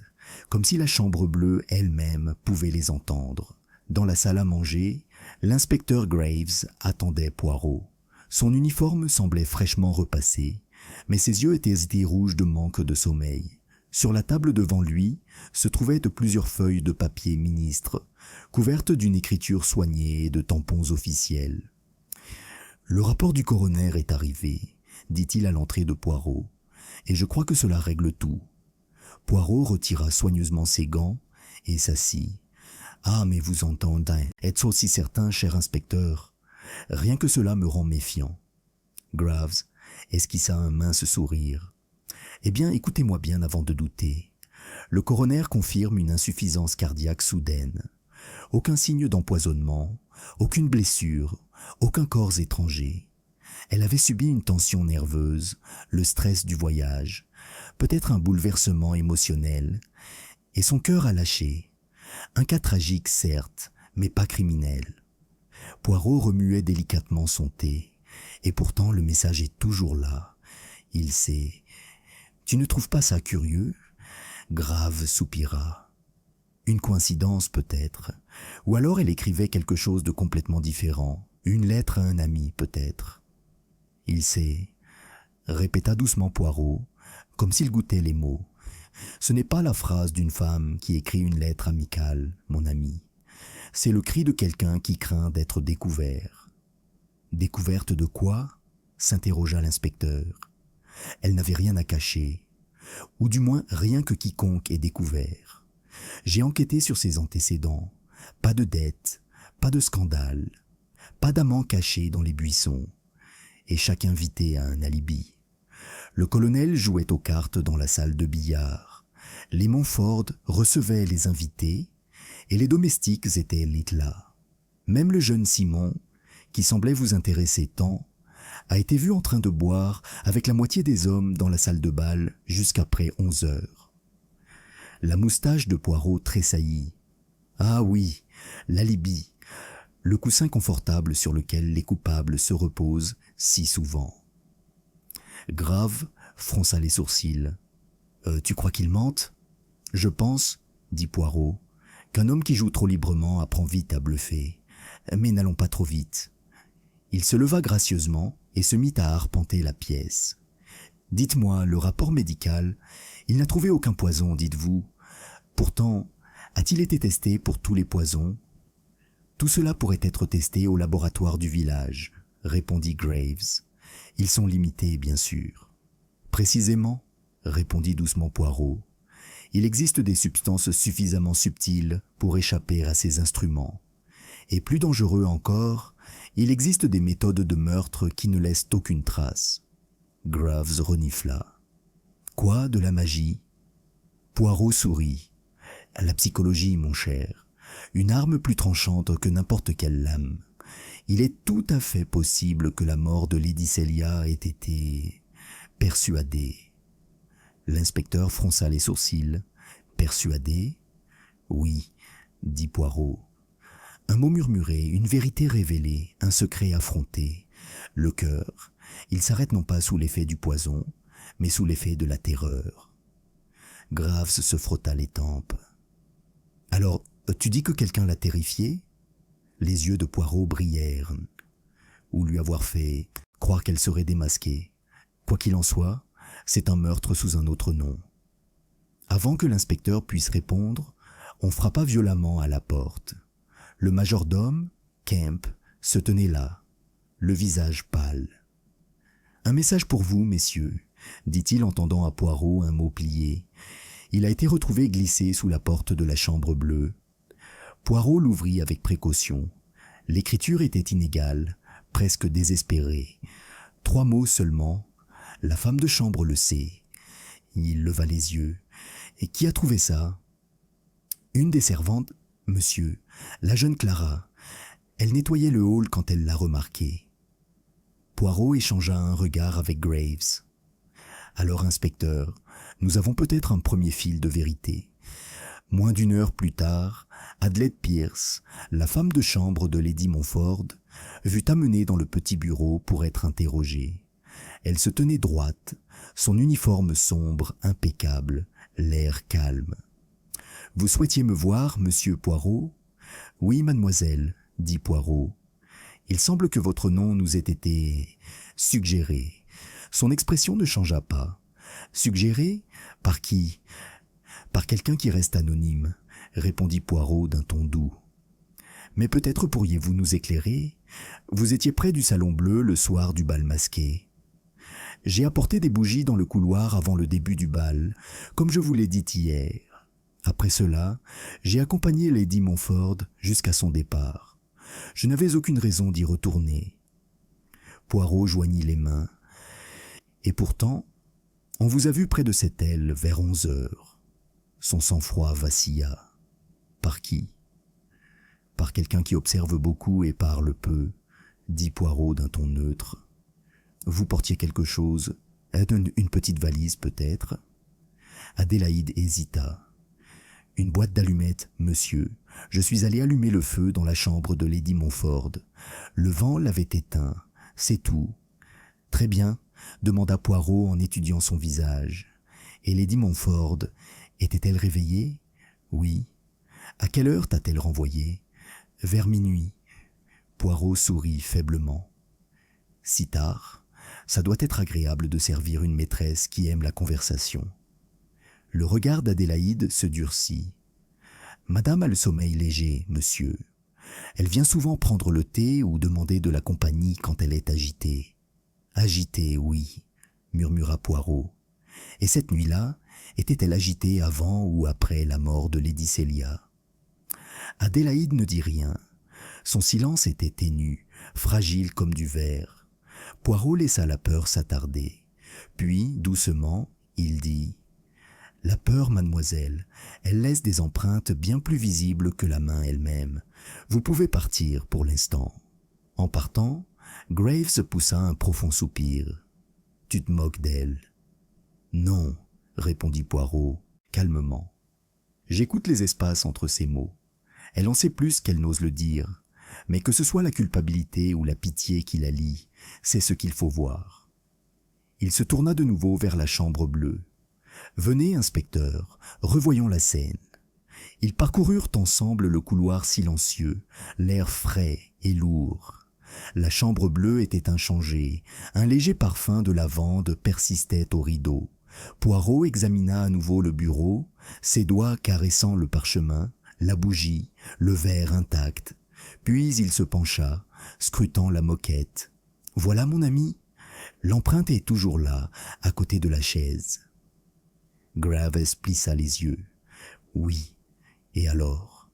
comme si la chambre bleue elle-même pouvait les entendre. Dans la salle à manger, l'inspecteur Graves attendait Poirot. Son uniforme semblait fraîchement repassé, mais ses yeux étaient rouges de manque de sommeil. Sur la table devant lui se trouvaient plusieurs feuilles de papier ministre, couvertes d'une écriture soignée et de tampons officiels. « Le rapport du coroner est arrivé, » dit-il à l'entrée de Poirot, « et je crois que cela règle tout. » Poirot retira soigneusement ses gants et s'assit. « Ah, mais vous entendez, êtes-vous aussi certain, cher inspecteur? Rien que cela me rend méfiant. » Graves esquissa un mince sourire. « Eh bien, écoutez-moi bien avant de douter. Le coroner confirme une insuffisance cardiaque soudaine. Aucun signe d'empoisonnement, aucune blessure, aucun corps étranger. Elle avait subi une tension nerveuse, le stress du voyage, peut-être un bouleversement émotionnel, et son cœur a lâché. Un cas tragique, certes, mais pas criminel. » Poirot remuait délicatement son thé, et pourtant le message est toujours là. Il sait. « Tu ne trouves pas ça curieux ?» Graves soupira. Une coïncidence peut-être, ou alors elle écrivait quelque chose de complètement différent, une lettre à un ami peut-être. « Il sait », répéta doucement Poirot, comme s'il goûtait les mots. « Ce n'est pas la phrase d'une femme qui écrit une lettre amicale, mon ami. C'est le cri de quelqu'un qui craint d'être découvert. » « Découverte de quoi ?» s'interrogea l'inspecteur. Elle n'avait rien à cacher, ou du moins rien que quiconque ait découvert. J'ai enquêté sur ses antécédents. Pas de dette, pas de scandale, pas d'amant caché dans les buissons, et chaque invité a un alibi. Le colonel jouait aux cartes dans la salle de billard. Les Montford recevaient les invités, et les domestiques étaient là. Même le jeune Simon, qui semblait vous intéresser tant, a été vu en train de boire avec la moitié des hommes dans la salle de bal jusqu'après 11 heures. La moustache de Poirot tressaillit. Ah oui, l'alibi, le coussin confortable sur lequel les coupables se reposent si souvent. Grave fronça les sourcils. « Tu crois qu'il mente ?»« Je pense, » dit Poirot, « qu'un homme qui joue trop librement apprend vite à bluffer. Mais n'allons pas trop vite. » Il se leva gracieusement et se mit à arpenter la pièce. « Dites-moi, le rapport médical, il n'a trouvé aucun poison, dites-vous. Pourtant, a-t-il été testé pour tous les poisons ? » « Tout cela pourrait être testé au laboratoire du village, » répondit Graves. « Ils sont limités, bien sûr. »« Précisément, » répondit doucement Poirot. « Il existe des substances suffisamment subtiles pour échapper à ces instruments. Et plus dangereux encore, il existe des méthodes de meurtre qui ne laissent aucune trace. » Graves renifla. « Quoi, de la magie ?» Poirot sourit. « La psychologie, mon cher. Une arme plus tranchante que n'importe quelle lame. Il est tout à fait possible que la mort de Lady Celia ait été persuadée. » L'inspecteur fronça les sourcils. « Persuadée ? » ?»« Oui, » dit Poirot. « Un mot murmuré, une vérité révélée, un secret affronté. Le cœur, il s'arrête non pas sous l'effet du poison, mais sous l'effet de la terreur. » Graves se frotta les tempes. « Alors, tu dis que quelqu'un l'a terrifiée ?» Les yeux de Poirot brillèrent. « Ou lui avoir fait croire qu'elle serait démasquée. Quoi qu'il en soit, c'est un meurtre sous un autre nom. » Avant que l'inspecteur puisse répondre, on frappa violemment à la porte. Le majordome, Kemp, se tenait là, le visage pâle. « Un message pour vous, messieurs, » dit-il en tendant à Poirot un mot plié. Il a été retrouvé glissé sous la porte de la chambre bleue. Poirot l'ouvrit avec précaution. L'écriture était inégale, presque désespérée. 3 mots seulement. « La femme de chambre le sait. » Il leva les yeux. « Et qui a trouvé ça ?»« Une des servantes, monsieur, la jeune Clara. Elle nettoyait le hall quand elle l'a remarqué. » Poirot échangea un regard avec Graves. « Alors, inspecteur, nous avons peut-être un premier fil de vérité. Moins d'1 heure plus tard, Adelaide Pierce, la femme de chambre de Lady Montford, fut amenée dans le petit bureau pour être interrogée. Elle se tenait droite, son uniforme sombre, impeccable, l'air calme. « Vous souhaitiez me voir, monsieur Poirot ?»« Oui, mademoiselle, » dit Poirot. « Il semble que votre nom nous ait été suggéré. » Son expression ne changea pas. « Suggéré ? Par qui ? » ?»« Par quelqu'un qui reste anonyme, » répondit Poirot d'un ton doux. « Mais peut-être pourriez-vous nous éclairer ? Vous étiez près du salon bleu le soir du bal masqué. » « J'ai apporté des bougies dans le couloir avant le début du bal, comme je vous l'ai dit hier. Après cela, j'ai accompagné Lady Montford jusqu'à son départ. Je n'avais aucune raison d'y retourner. » Poirot joignit les mains. « Et pourtant, on vous a vu près de cette aile vers 11 heures. » Son sang-froid vacilla. « Par qui ? » ?»« Par quelqu'un qui observe beaucoup et parle peu, » dit Poirot d'un ton neutre. « Vous portiez quelque chose, une petite valise peut-être ?» Adélaïde hésita. « Une boîte d'allumettes, monsieur. Je suis allé allumer le feu dans la chambre de Lady Montford. Le vent l'avait éteint, c'est tout. »« Très bien, » demanda Poirot en étudiant son visage. « Et Lady Montford, était-elle réveillée ? » ?»« Oui. »« À quelle heure t'a-t-elle renvoyé ? » ?»« Vers minuit. » Poirot sourit faiblement. « Si tard ? Ça doit être agréable de servir une maîtresse qui aime la conversation. » Le regard d'Adélaïde se durcit. « Madame a le sommeil léger, monsieur. Elle vient souvent prendre le thé ou demander de la compagnie quand elle est agitée. »« Agitée, oui, » murmura Poirot. « Et cette nuit-là, était-elle agitée avant ou après la mort de Lady Célia ?» Adélaïde ne dit rien. Son silence était ténu, fragile comme du verre. Poirot laissa la peur s'attarder. Puis, doucement, il dit « La peur, mademoiselle, elle laisse des empreintes bien plus visibles que la main elle-même. Vous pouvez partir pour l'instant. » En partant, Graves poussa un profond soupir. « Tu te moques d'elle ?»« Non, » répondit Poirot, calmement. J'écoute les espaces entre ces mots. Elle en sait plus qu'elle n'ose le dire. Mais que ce soit la culpabilité ou la pitié qui la lie, c'est ce qu'il faut voir. Il se tourna de nouveau vers la chambre bleue. « Venez, inspecteur, revoyons la scène. » Ils parcoururent ensemble le couloir silencieux, l'air frais et lourd. La chambre bleue était inchangée, un léger parfum de lavande persistait au rideau. Poirot examina à nouveau le bureau, ses doigts caressant le parchemin, la bougie, le verre intact. Puis il se pencha, scrutant la moquette. « Voilà, mon ami, l'empreinte est toujours là, à côté de la chaise. » Graves plissa les yeux. « Oui, et alors ?»«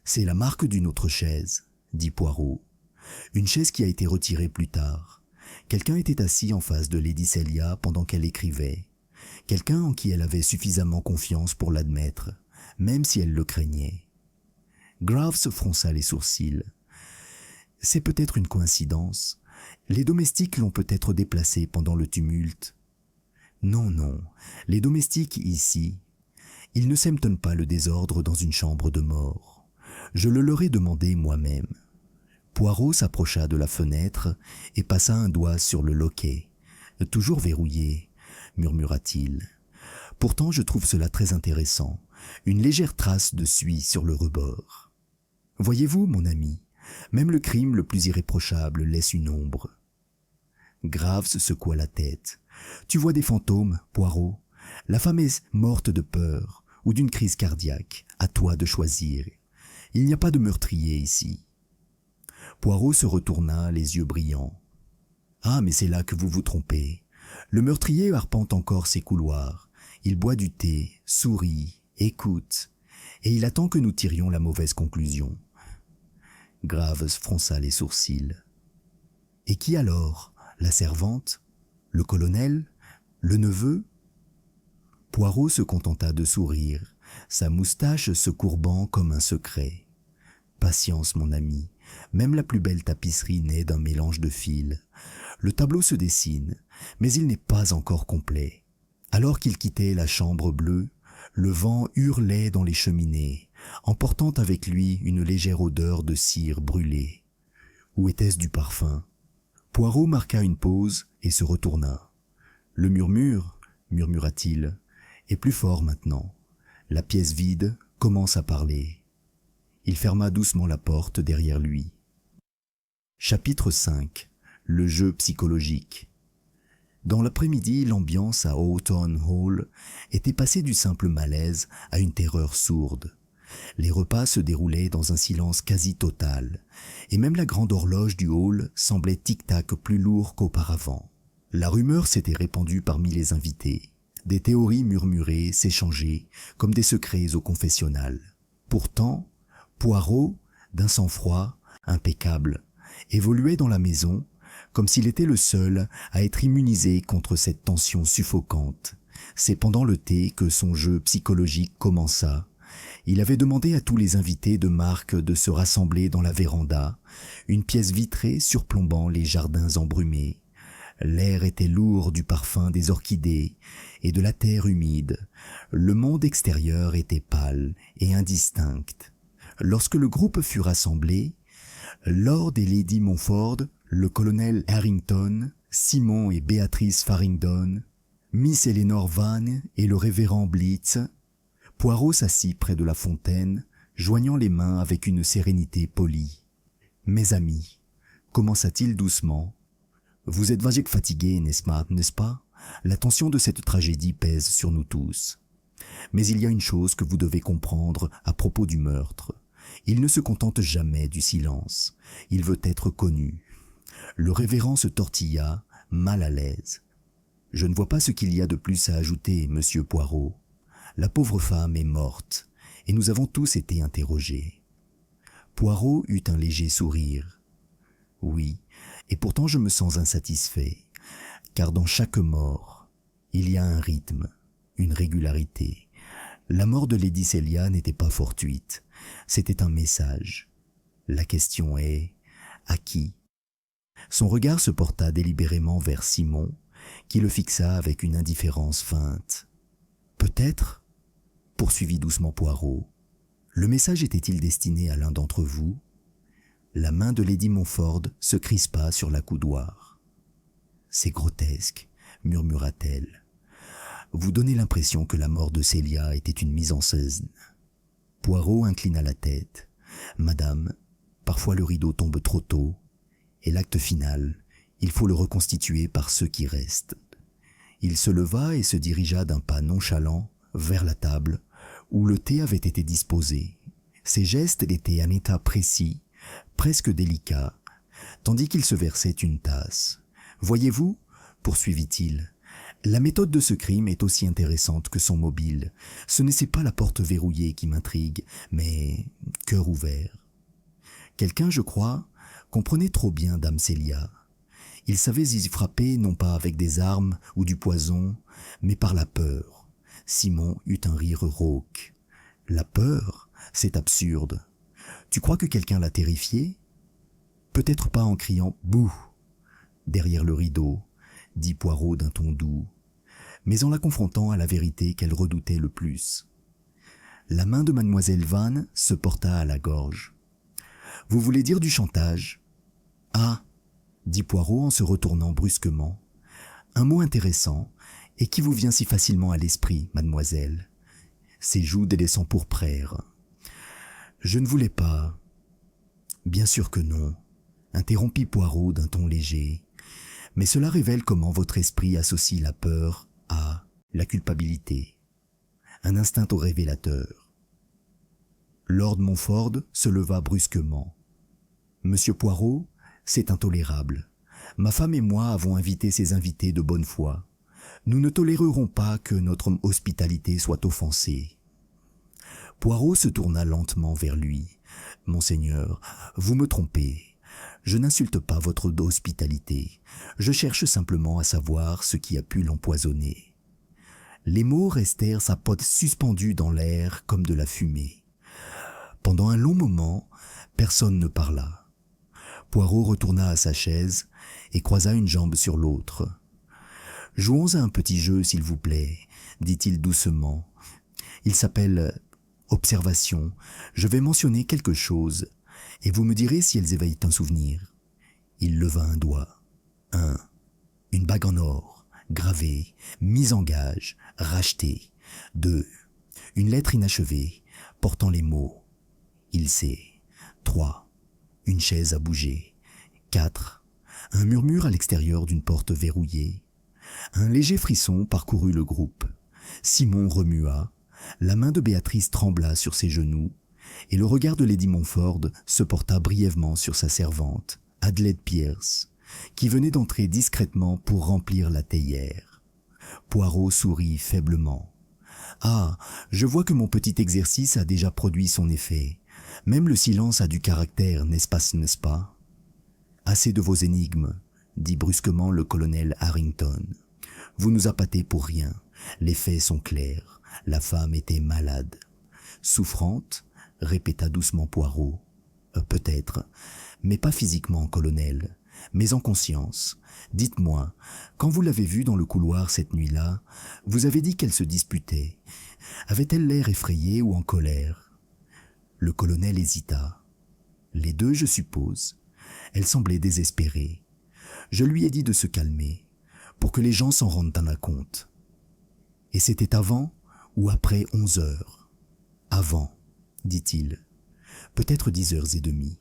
C'est la marque d'une autre chaise, » dit Poirot. « Une chaise qui a été retirée plus tard. Quelqu'un était assis en face de Lady Célia pendant qu'elle écrivait. Quelqu'un en qui elle avait suffisamment confiance pour l'admettre, même si elle le craignait. » Graves fronça les sourcils. « C'est peut-être une coïncidence. Les domestiques l'ont peut-être déplacé pendant le tumulte. » « Non, non, les domestiques ici, ils ne sèment pas le désordre dans une chambre de mort. Je le leur ai demandé moi-même. » Poirot s'approcha de la fenêtre et passa un doigt sur le loquet. « Toujours verrouillé, » murmura-t-il. « Pourtant je trouve cela très intéressant, une légère trace de suie sur le rebord. Voyez-vous, mon ami, même le crime le plus irréprochable laisse une ombre. » Graves secoua la tête. « Tu vois des fantômes, Poirot. La femme est morte de peur ou d'une crise cardiaque. À toi de choisir. Il n'y a pas de meurtrier ici. » Poirot se retourna, les yeux brillants. « Ah, mais c'est là que vous vous trompez. Le meurtrier arpente encore ses couloirs. Il boit du thé, sourit, écoute, et il attend que nous tirions la mauvaise conclusion. » Graves fronça les sourcils. « Et qui alors? La servante? Le colonel? Le neveu ?» Poirot se contenta de sourire, sa moustache se courbant comme un secret. « Patience, mon ami, même la plus belle tapisserie naît d'un mélange de fils. Le tableau se dessine, mais il n'est pas encore complet. » Alors qu'il quittait la chambre bleue, le vent hurlait dans les cheminées, emportant avec lui une légère odeur de cire brûlée. Ou était-ce du parfum? Poirot marqua une pause et se retourna. Le murmure, murmura-t-il, est plus fort maintenant. La pièce vide commence à parler. Il ferma doucement la porte derrière lui. Chapitre 5. Le jeu psychologique. Dans l'après-midi, l'ambiance à Hawthorne Hall était passée du simple malaise à une terreur sourde. Les repas se déroulaient dans un silence quasi total, et même la grande horloge du hall semblait tic-tac plus lourd qu'auparavant. La rumeur s'était répandue parmi les invités. Des théories murmurées s'échangeaient comme des secrets au confessionnal. Pourtant, Poirot, d'un sang-froid impeccable, évoluait dans la maison comme s'il était le seul à être immunisé contre cette tension suffocante. C'est pendant le thé que son jeu psychologique commença. Il avait demandé à tous les invités de marque de se rassembler dans la véranda, une pièce vitrée surplombant les jardins embrumés. L'air était lourd du parfum des orchidées et de la terre humide. Le monde extérieur était pâle et indistinct. Lorsque le groupe fut rassemblé, Lord et Lady Montford, le colonel Harrington, Simon et Béatrice Farringdon, Miss Eleanor Vane et le révérend Blitz, Poirot s'assit près de la fontaine, joignant les mains avec une sérénité polie. « Mes amis, commença-t-il doucement, vous êtes vaguement fatigués, n'est-ce pas? La tension de cette tragédie pèse sur nous tous. Mais il y a une chose que vous devez comprendre à propos du meurtre. Il ne se contente jamais du silence. Il veut être connu. » Le révérend se tortilla, mal à l'aise. « Je ne vois pas ce qu'il y a de plus à ajouter, monsieur Poirot. La pauvre femme est morte, et nous avons tous été interrogés. » Poirot eut un léger sourire. « Oui, et pourtant je me sens insatisfait, car dans chaque mort, il y a un rythme, une régularité. La mort de Lady Celia n'était pas fortuite, c'était un message. La question est, à qui ? » Son regard se porta délibérément vers Simon, qui le fixa avec une indifférence feinte. « Peut-être, » poursuivit doucement Poirot, « le message était-il destiné à l'un d'entre vous ?» La main de Lady Montford se crispa sur l'accoudoir. « C'est grotesque, » murmura-t-elle. « Vous donnez l'impression que la mort de Célia était une mise en scène. » Poirot inclina la tête. « Madame, parfois le rideau tombe trop tôt, et l'acte final, il faut le reconstituer par ceux qui restent. » Il se leva et se dirigea d'un pas nonchalant vers la table où le thé avait été disposé. Ses gestes étaient en état précis, presque délicat, tandis qu'il se versait une tasse. « Voyez-vous, » poursuivit-il, « la méthode de ce crime est aussi intéressante que son mobile. Ce n'est pas la porte verrouillée qui m'intrigue, mais cœur ouvert. Quelqu'un, je crois, comprenait trop bien Dame Célia. Il savait y frapper non pas avec des armes ou du poison, mais par la peur. » Simon eut un rire rauque. « La peur, c'est absurde. Tu crois que quelqu'un l'a terrifiée ? Peut-être pas en criant « bouh !» derrière le rideau, dit Poirot d'un ton doux, mais en la confrontant à la vérité qu'elle redoutait le plus. La main de mademoiselle Vane se porta à la gorge. « Vous voulez dire du chantage ? » « Ah !» dit Poirot en se retournant brusquement. « Un mot intéressant, et qui vous vient si facilement à l'esprit, mademoiselle. » Ses joues délaissant pourprèrent. « Je ne voulais pas. »« Bien sûr que non, » interrompit Poirot d'un ton léger. « Mais cela révèle comment votre esprit associe la peur à la culpabilité. Un instinct au révélateur. » Lord Montford se leva brusquement. « Monsieur Poirot, c'est intolérable. Ma femme et moi avons invité ces invités de bonne foi. Nous ne tolérerons pas que notre hospitalité soit offensée. » Poirot se tourna lentement vers lui. « Monseigneur, vous me trompez. Je n'insulte pas votre hospitalité. Je cherche simplement à savoir ce qui a pu l'empoisonner. » Les mots restèrent sa pote suspendus dans l'air comme de la fumée. Pendant un long moment, personne ne parla. Poirot retourna à sa chaise et croisa une jambe sur l'autre. « Jouons à un petit jeu, s'il vous plaît, » dit-il doucement. « Il s'appelle observation. Je vais mentionner quelque chose, et vous me direz si elles éveillent un souvenir. » Il leva un doigt. 1. Une bague en or, gravée, mise en gage, rachetée. 2. Une lettre inachevée, portant les mots « Il sait ». 3. Une chaise à bouger. 4. Un murmure à l'extérieur d'une porte verrouillée. Un léger frisson parcourut le groupe. Simon remua, la main de Béatrice trembla sur ses genoux, et le regard de Lady Montford se porta brièvement sur sa servante, Adelaide Pierce, qui venait d'entrer discrètement pour remplir la théière. Poirot sourit faiblement. « Ah, je vois que mon petit exercice a déjà produit son effet. Même le silence a du caractère, n'est-ce pas ?»« Assez de vos énigmes, » dit brusquement le colonel Harrington. « Vous nous appâtez pour rien. Les faits sont clairs. La femme était malade. »« Souffrante ?» répéta doucement Poirot. « Peut-être, mais pas physiquement, colonel, mais en conscience. Dites-moi, quand vous l'avez vue dans le couloir cette nuit-là, vous avez dit qu'elle se disputait. Avait-elle l'air effrayée ou en colère ?» Le colonel hésita. « Les deux, je suppose. Elle semblait désespérée. Je lui ai dit de se calmer, pour que les gens s'en rendent un compte. » « Et c'était avant ou après 11 heures ?»« Avant, dit-il. Peut-être 10h30. »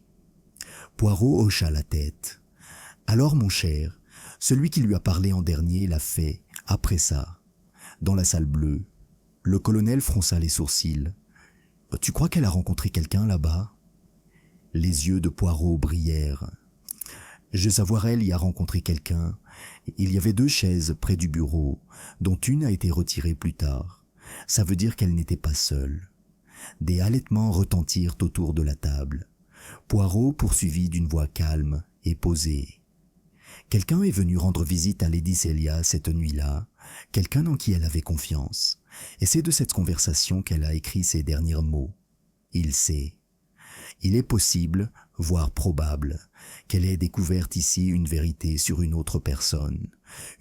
Poirot hocha la tête. « Alors, mon cher, celui qui lui a parlé en dernier l'a fait, après ça, dans la salle bleue. » Le colonel fronça les sourcils. « Tu crois qu'elle a rencontré quelqu'un là-bas ?» Les yeux de Poirot brillèrent. « Jezavoirelle y a rencontré quelqu'un. Il y avait 2 chaises près du bureau, dont une a été retirée plus tard. Ça veut dire qu'elle n'était pas seule. » Des halètements retentirent autour de la table. Poirot poursuivit d'une voix calme et posée. « Quelqu'un est venu rendre visite à Lady Célia cette nuit-là, quelqu'un en qui elle avait confiance. Et c'est de cette conversation qu'elle a écrit ces derniers mots. Il sait. Il est possible, voire probable, qu'elle ait découvert ici une vérité sur une autre personne,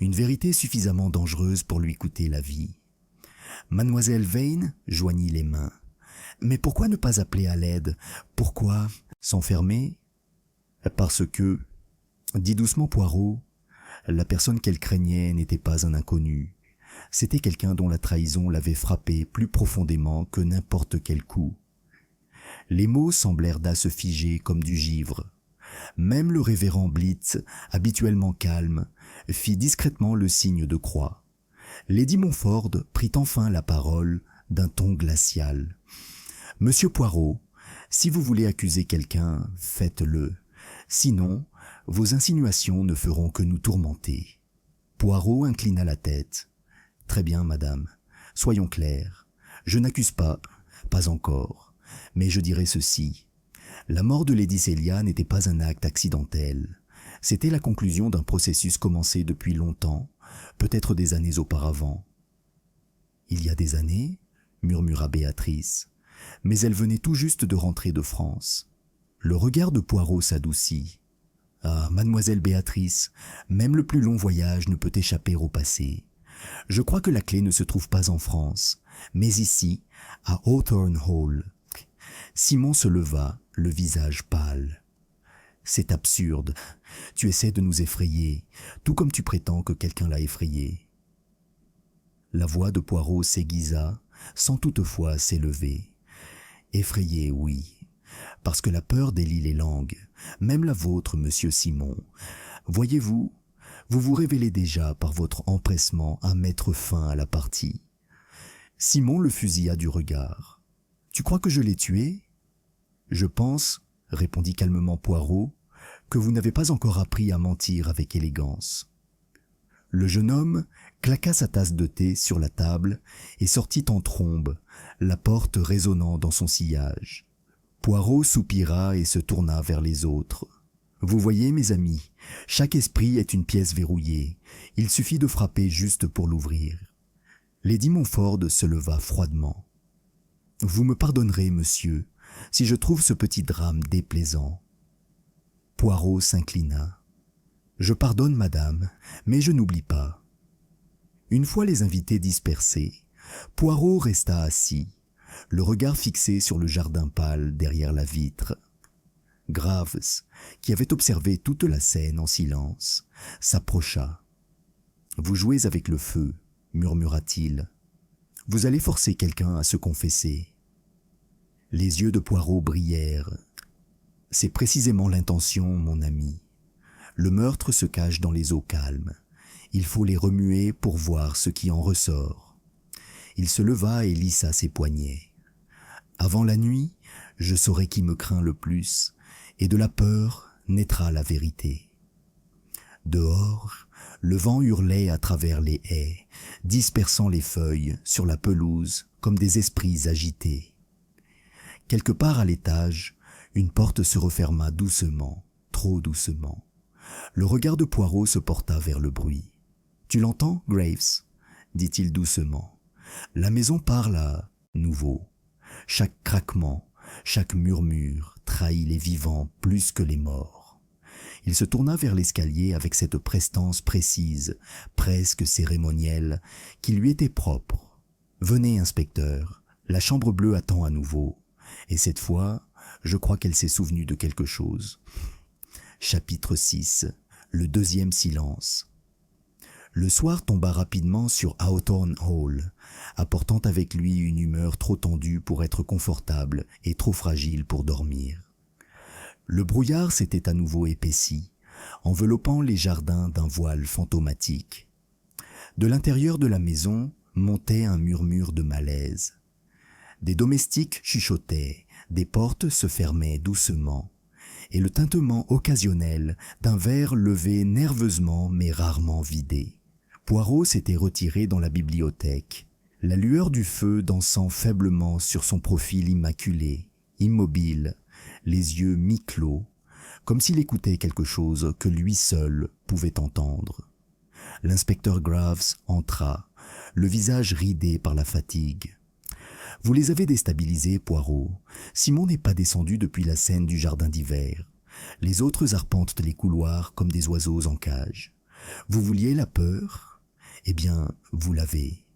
une vérité suffisamment dangereuse pour lui coûter la vie. » Mademoiselle Vane joignit les mains. « Mais pourquoi ne pas appeler à l'aide? Pourquoi s'enfermer? »« Parce que, dit doucement Poirot, la personne qu'elle craignait n'était pas un inconnu. C'était quelqu'un dont la trahison l'avait frappé plus profondément que n'importe quel coup. » Les mots semblèrent se figer comme du givre. Même le révérend Blitz, habituellement calme, fit discrètement le signe de croix. Lady Montford prit enfin la parole d'un ton glacial. « Monsieur Poirot, si vous voulez accuser quelqu'un, faites-le. Sinon, vos insinuations ne feront que nous tourmenter. » Poirot inclina la tête. « Très bien, madame. Soyons clairs. Je n'accuse pas encore. Mais je dirai ceci. La mort de Lady Célia n'était pas un acte accidentel. C'était la conclusion d'un processus commencé depuis longtemps, peut-être des années auparavant. »« Il y a des années ?» murmura Béatrice. Mais elle venait tout juste de rentrer de France. Le regard de Poirot s'adoucit. « Ah, mademoiselle Béatrice, même le plus long voyage ne peut échapper au passé. Je crois que la clé ne se trouve pas en France, mais ici, à Hawthorne Hall. » Simon se leva, le visage pâle. « C'est absurde. Tu essaies de nous effrayer, tout comme tu prétends que quelqu'un l'a effrayé. » La voix de Poirot s'aiguisa, sans toutefois s'élever. « Effrayé, oui, parce que la peur délie les langues, même la vôtre, monsieur Simon. Voyez-vous, vous vous révélez déjà par votre empressement à mettre fin à la partie. » Simon le fusilla du regard. « Tu crois que je l'ai tué ? » ?»« Je pense, » répondit calmement Poirot, « que vous n'avez pas encore appris à mentir avec élégance. » Le jeune homme claqua sa tasse de thé sur la table et sortit en trombe, la porte résonnant dans son sillage. Poirot soupira et se tourna vers les autres. « Vous voyez, mes amis, chaque esprit est une pièce verrouillée. Il suffit de frapper juste pour l'ouvrir. » Lady Montford se leva froidement. « Vous me pardonnerez, monsieur, si je trouve ce petit drame déplaisant. » Poirot s'inclina. « Je pardonne, madame, mais je n'oublie pas. » Une fois les invités dispersés, Poirot resta assis, le regard fixé sur le jardin pâle derrière la vitre. Graves, qui avait observé toute la scène en silence, s'approcha. « Vous jouez avec le feu, murmura-t-il. Vous allez forcer quelqu'un à se confesser. » Les yeux de Poirot brillèrent. « C'est précisément l'intention, mon ami. Le meurtre se cache dans les eaux calmes. Il faut les remuer pour voir ce qui en ressort. » Il se leva et lissa ses poignets. « Avant la nuit, je saurai qui me craint le plus, et de la peur naîtra la vérité. » Dehors, le vent hurlait à travers les haies, dispersant les feuilles sur la pelouse comme des esprits agités. Quelque part à l'étage, une porte se referma doucement, trop doucement. Le regard de Poirot se porta vers le bruit. « Tu l'entends, Graves ?» dit-il doucement. « La maison parle à nouveau. Chaque craquement, chaque murmure trahit les vivants plus que les morts. » Il se tourna vers l'escalier avec cette prestance précise, presque cérémonielle, qui lui était propre. « Venez, inspecteur, la chambre bleue attend à nouveau. Et cette fois, je crois qu'elle s'est souvenue de quelque chose. » Chapitre 6. Le deuxième silence. Le soir tomba rapidement sur Hawthorne Hall, apportant avec lui une humeur trop tendue pour être confortable et trop fragile pour dormir. Le brouillard s'était à nouveau épaissi, enveloppant les jardins d'un voile fantomatique. De l'intérieur de la maison montait un murmure de malaise. Des domestiques chuchotaient, des portes se fermaient doucement, et le tintement occasionnel d'un verre levé nerveusement mais rarement vidé. Poirot s'était retiré dans la bibliothèque, la lueur du feu dansant faiblement sur son profil immaculé, immobile, les yeux mi-clos, comme s'il écoutait quelque chose que lui seul pouvait entendre. L'inspecteur Graves entra, le visage ridé par la fatigue. « Vous les avez déstabilisés, Poirot. Simon n'est pas descendu depuis la scène du jardin d'hiver. Les autres arpentent les couloirs comme des oiseaux en cage. Vous vouliez la peur? Eh bien, vous l'avez. »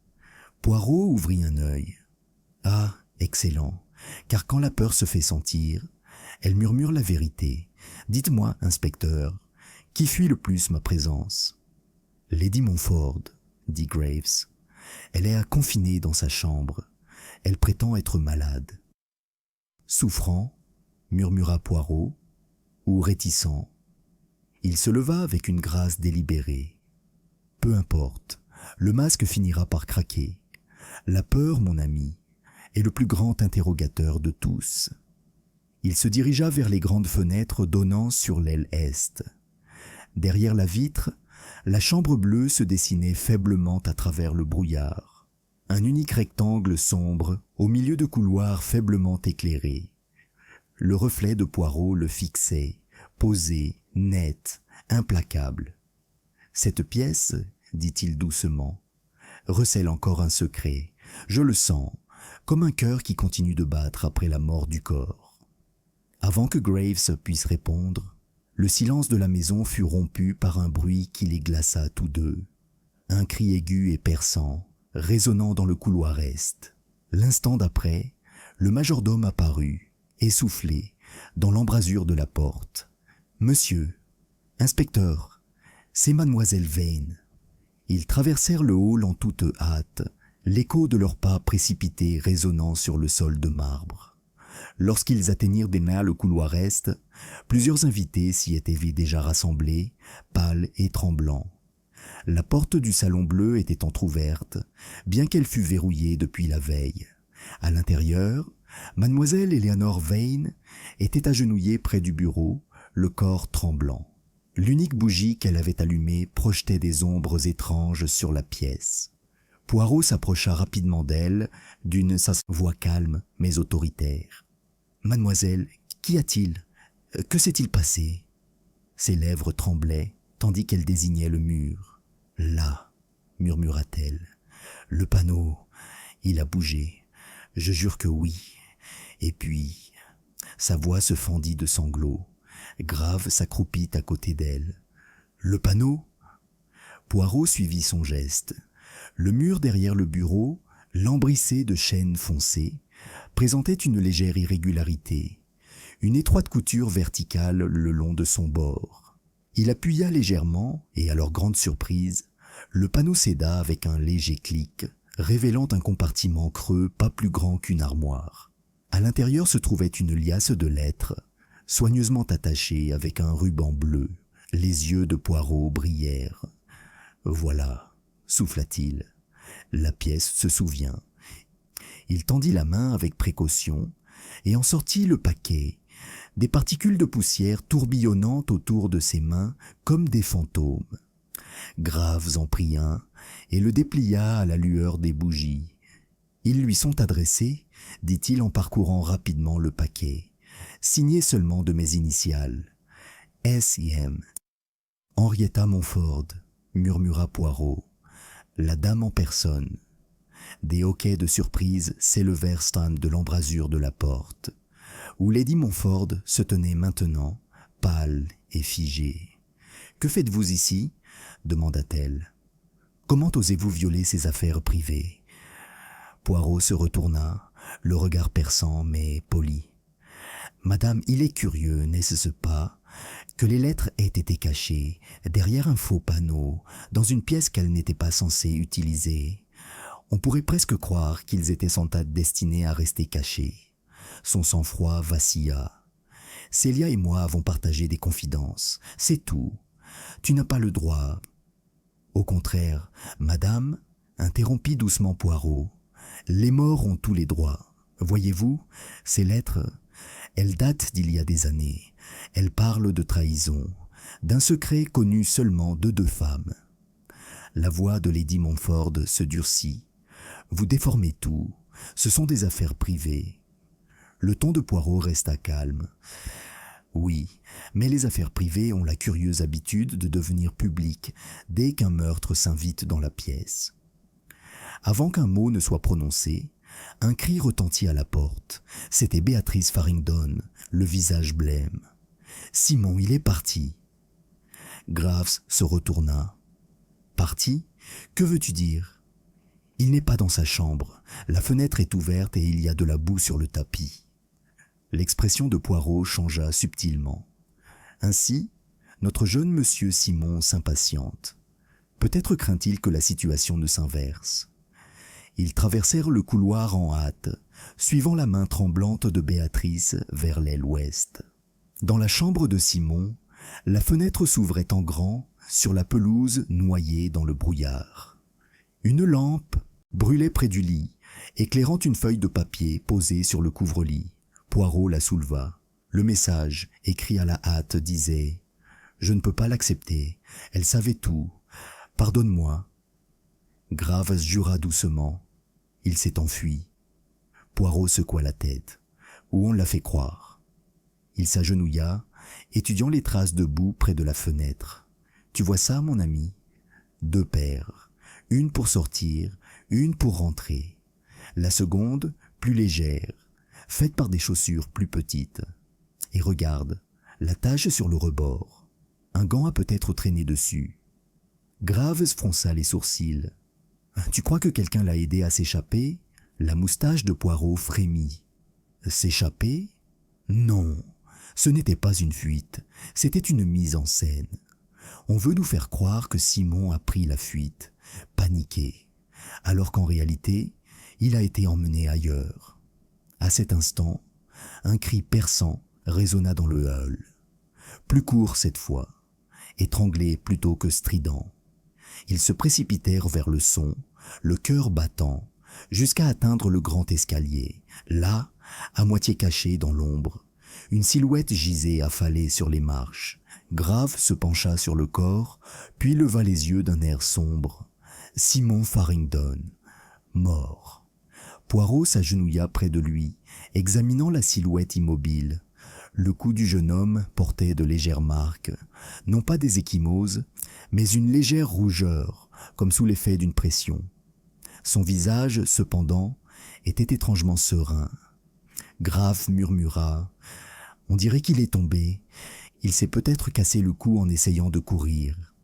Poirot ouvrit un œil. « Ah, excellent, car quand la peur se fait sentir, elle murmure la vérité. Dites-moi, inspecteur, qui fuit le plus ma présence? »« Lady Montford, » dit Graves. « Elle est confinée dans sa chambre. Elle prétend être malade. »« Souffrant, » murmura Poirot, ou réticent. Il se leva avec une grâce délibérée. « Peu importe, le masque finira par craquer. La peur, mon ami, est le plus grand interrogateur de tous. » Il se dirigea vers les grandes fenêtres donnant sur l'aile est. Derrière la vitre, la chambre bleue se dessinait faiblement à travers le brouillard. Un unique rectangle sombre au milieu de couloirs faiblement éclairés. Le reflet de Poirot le fixait, posé, net, implacable. « Cette pièce, dit-il doucement, recèle encore un secret. Je le sens, comme un cœur qui continue de battre après la mort du corps. » Avant que Graves puisse répondre, le silence de la maison fut rompu par un bruit qui les glaça tous deux. Un cri aigu et perçant, résonnant dans le couloir est. L'instant d'après, le majordome apparut, essoufflé, dans l'embrasure de la porte. « Monsieur, inspecteur, c'est mademoiselle Vane. » Ils traversèrent le hall en toute hâte, l'écho de leurs pas précipités résonnant sur le sol de marbre. Lorsqu'ils atteignirent déjà le couloir est, plusieurs invités s'y étaient déjà rassemblés, pâles et tremblants. La porte du salon bleu était entr'ouverte, bien qu'elle fût verrouillée depuis la veille. À l'intérieur, mademoiselle Eleanor Vane était agenouillée près du bureau, le corps tremblant. L'unique bougie qu'elle avait allumée projetait des ombres étranges sur la pièce. Poirot s'approcha rapidement d'elle, d'une voix calme mais autoritaire. « Mademoiselle, qu'y a-t-il? Que s'est-il passé ?» Ses lèvres tremblaient, tandis qu'elle désignait le mur. « Là, » murmura-t-elle. « Le panneau, il a bougé. Je jure que oui. Et puis... » Sa voix se fendit de sanglots. Grave s'accroupit à côté d'elle. « Le panneau ?» Poirot suivit son geste. Le mur derrière le bureau, lambrissé de chêne foncé, présentait une légère irrégularité. une étroite couture verticale le long de son bord. Il appuya légèrement, et à leur grande surprise, le panneau céda avec un léger clic, révélant un compartiment creux pas plus grand qu'une armoire. À l'intérieur se trouvait une liasse de lettres, soigneusement attachées avec un ruban bleu. Les yeux de Poirot brillèrent. « Voilà », souffla-t-il, « la pièce se souvient. » Il tendit la main avec précaution et en sortit le paquet, des particules de poussière tourbillonnant autour de ses mains comme des fantômes. Graves en prit un et le déplia à la lueur des bougies. « Ils lui sont adressés, dit-il en parcourant rapidement le paquet, signé seulement de mes initiales. S.I.M. Henrietta Montford, murmura Poirot, la dame en personne. Des hoquets de surprise s'élevèrent de l'embrasure de la porte, où Lady Montford se tenait maintenant, pâle et figée. « Que faites-vous ici ?» demanda-t-elle. « Comment osez-vous violer ces affaires privées ?» Poirot se retourna, le regard perçant mais poli. « Madame, il est curieux, n'est-ce pas, que les lettres aient été cachées derrière un faux panneau, dans une pièce qu'elles n'étaient pas censées utiliser. On pourrait presque croire qu'ils étaient sans doute destinés à rester cachés. » Son sang-froid vacilla. « Célia et moi avons partagé des confidences, c'est tout. Tu n'as pas le droit. » « Au contraire, madame, interrompit doucement Poirot, les morts ont tous les droits. Voyez-vous, ces lettres, elles datent d'il y a des années. Elles parlent de trahison, d'un secret connu seulement de 2 femmes. » La voix de Lady Montford se durcit. « Vous déformez tout, ce sont des affaires privées. » Le ton de Poirot resta calme. « Oui, mais les affaires privées ont la curieuse habitude de devenir publiques dès qu'un meurtre s'invite dans la pièce. » Avant qu'un mot ne soit prononcé, un cri retentit à la porte. C'était Béatrice Farringdon, le visage blême. « Simon, il est parti !» Graves se retourna. « Parti ? Que veux-tu dire ? » « Il n'est pas dans sa chambre. La fenêtre est ouverte et il y a de la boue sur le tapis. » L'expression de Poirot changea subtilement. Ainsi, notre jeune monsieur Simon s'impatiente. Peut-être craint-il que la situation ne s'inverse. Ils traversèrent le couloir en hâte, suivant la main tremblante de Béatrice vers l'aile ouest. Dans la chambre de Simon, la fenêtre s'ouvrait en grand sur la pelouse noyée dans le brouillard. Une lampe brûlait près du lit, éclairant une feuille de papier posée sur le couvre-lit. Poirot la souleva. Le message, écrit à la hâte, disait « Je ne peux pas l'accepter. Elle savait tout. Pardonne-moi. » Graves jura doucement. Il s'est enfui. Poirot secoua la tête. Où on l'a fait croire. Il s'agenouilla, étudiant les traces de boue près de la fenêtre. « Tu vois ça, mon ami ? 2 paires. Une pour sortir, une pour rentrer. La seconde, plus légère, faite par des chaussures plus petites. Et regarde, la tache sur le rebord. Un gant a peut-être traîné dessus. » Graves fronça les sourcils. « Tu crois que quelqu'un l'a aidé à s'échapper ?» La moustache de Poirot frémit. « S'échapper ? Non, ce n'était pas une fuite, c'était une mise en scène. On veut nous faire croire que Simon a pris la fuite, paniqué, alors qu'en réalité, il a été emmené ailleurs. » À cet instant, un cri perçant résonna dans le hall. Plus court cette fois, étranglé plutôt que strident. Ils se précipitèrent vers le son, le cœur battant, jusqu'à atteindre le grand escalier. Là, à moitié caché dans l'ombre, une silhouette gisait affalée sur les marches. Graves se pencha sur le corps, puis leva les yeux d'un air sombre. Simon Farringdon, mort. Poirot s'agenouilla près de lui, examinant la silhouette immobile. Le cou du jeune homme portait de légères marques, non pas des ecchymoses, mais une légère rougeur, comme sous l'effet d'une pression. Son visage, cependant, était étrangement serein. Graves murmura « On dirait qu'il est tombé. Il s'est peut-être cassé le cou en essayant de courir. »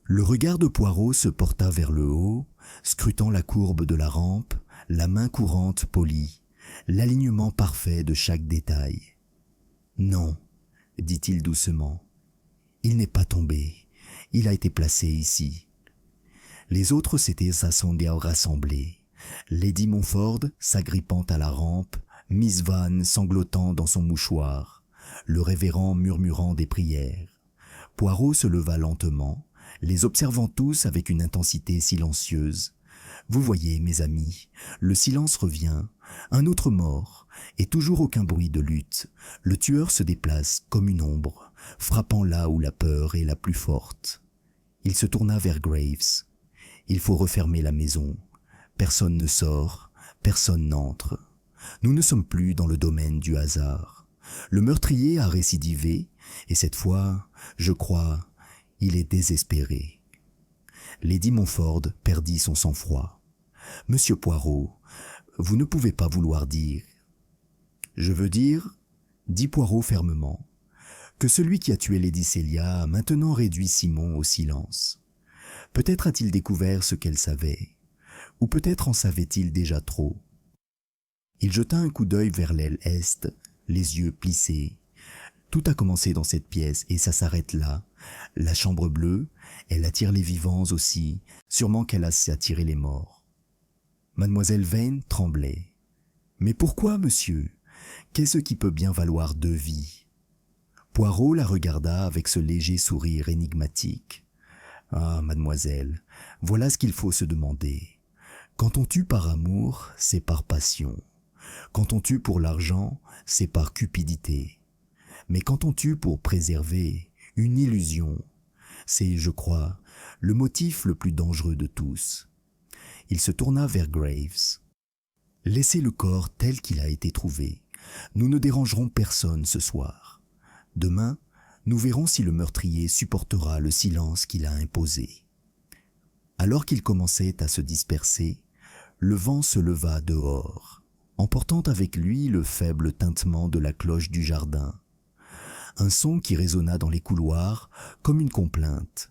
Le regard de Poirot se porta vers le haut, scrutant la courbe de la rampe, la main courante polie, l'alignement parfait de chaque détail. Non, dit-il doucement. Il n'est pas tombé. Il a été placé ici. Les autres s'étaient rassemblés. Lady Montford s'agrippant à la rampe, Miss Van sanglotant dans son mouchoir, le révérend murmurant des prières. Poirot se leva lentement, les observant tous avec une intensité silencieuse. Vous voyez, mes amis, le silence revient, un autre mort, et toujours aucun bruit de lutte. Le tueur se déplace comme une ombre, frappant là où la peur est la plus forte. Il se tourna vers Graves. Il faut refermer la maison. Personne ne sort, personne n'entre. Nous ne sommes plus dans le domaine du hasard. Le meurtrier a récidivé, et cette fois, je crois, il est désespéré. Lady Montford perdit son sang-froid. « Monsieur Poirot, vous ne pouvez pas vouloir dire... »« Je veux dire, dit Poirot fermement, que celui qui a tué Lady Célia a maintenant réduit Simon au silence. Peut-être a-t-il découvert ce qu'elle savait, ou peut-être en savait-il déjà trop. » Il jeta un coup d'œil vers l'aile est, les yeux plissés. Tout a commencé dans cette pièce et ça s'arrête là. La chambre bleue, elle attire les vivants aussi, sûrement qu'elle a attiré les morts. Mademoiselle Vane tremblait. « Mais pourquoi, monsieur? Qu'est-ce qui peut bien valoir 2 vies ?» Poirot la regarda avec ce léger sourire énigmatique. « Ah, mademoiselle, voilà ce qu'il faut se demander. Quand on tue par amour, c'est par passion. Quand on tue pour l'argent, c'est par cupidité. Mais quand on tue pour préserver une illusion, c'est, je crois, le motif le plus dangereux de tous. » Il se tourna vers Graves. « Laissez le corps tel qu'il a été trouvé. Nous ne dérangerons personne ce soir. Demain, nous verrons si le meurtrier supportera le silence qu'il a imposé. » Alors qu'il commençait à se disperser, le vent se leva dehors, emportant avec lui le faible tintement de la cloche du jardin. Un son qui résonna dans les couloirs comme une complainte.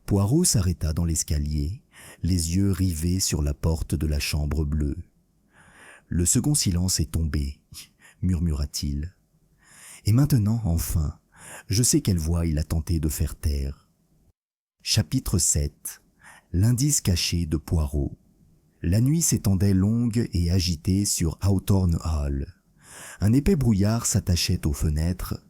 Poirot s'arrêta dans l'escalier, les yeux rivés sur la porte de la chambre bleue. « Le second silence est tombé, » murmura-t-il. « Et maintenant, enfin, je sais quelle voix il a tenté de faire taire. » Chapitre 7. L'indice caché de Poirot. La nuit s'étendait longue et agitée sur Hawthorne Hall. Un épais brouillard s'attachait aux fenêtres,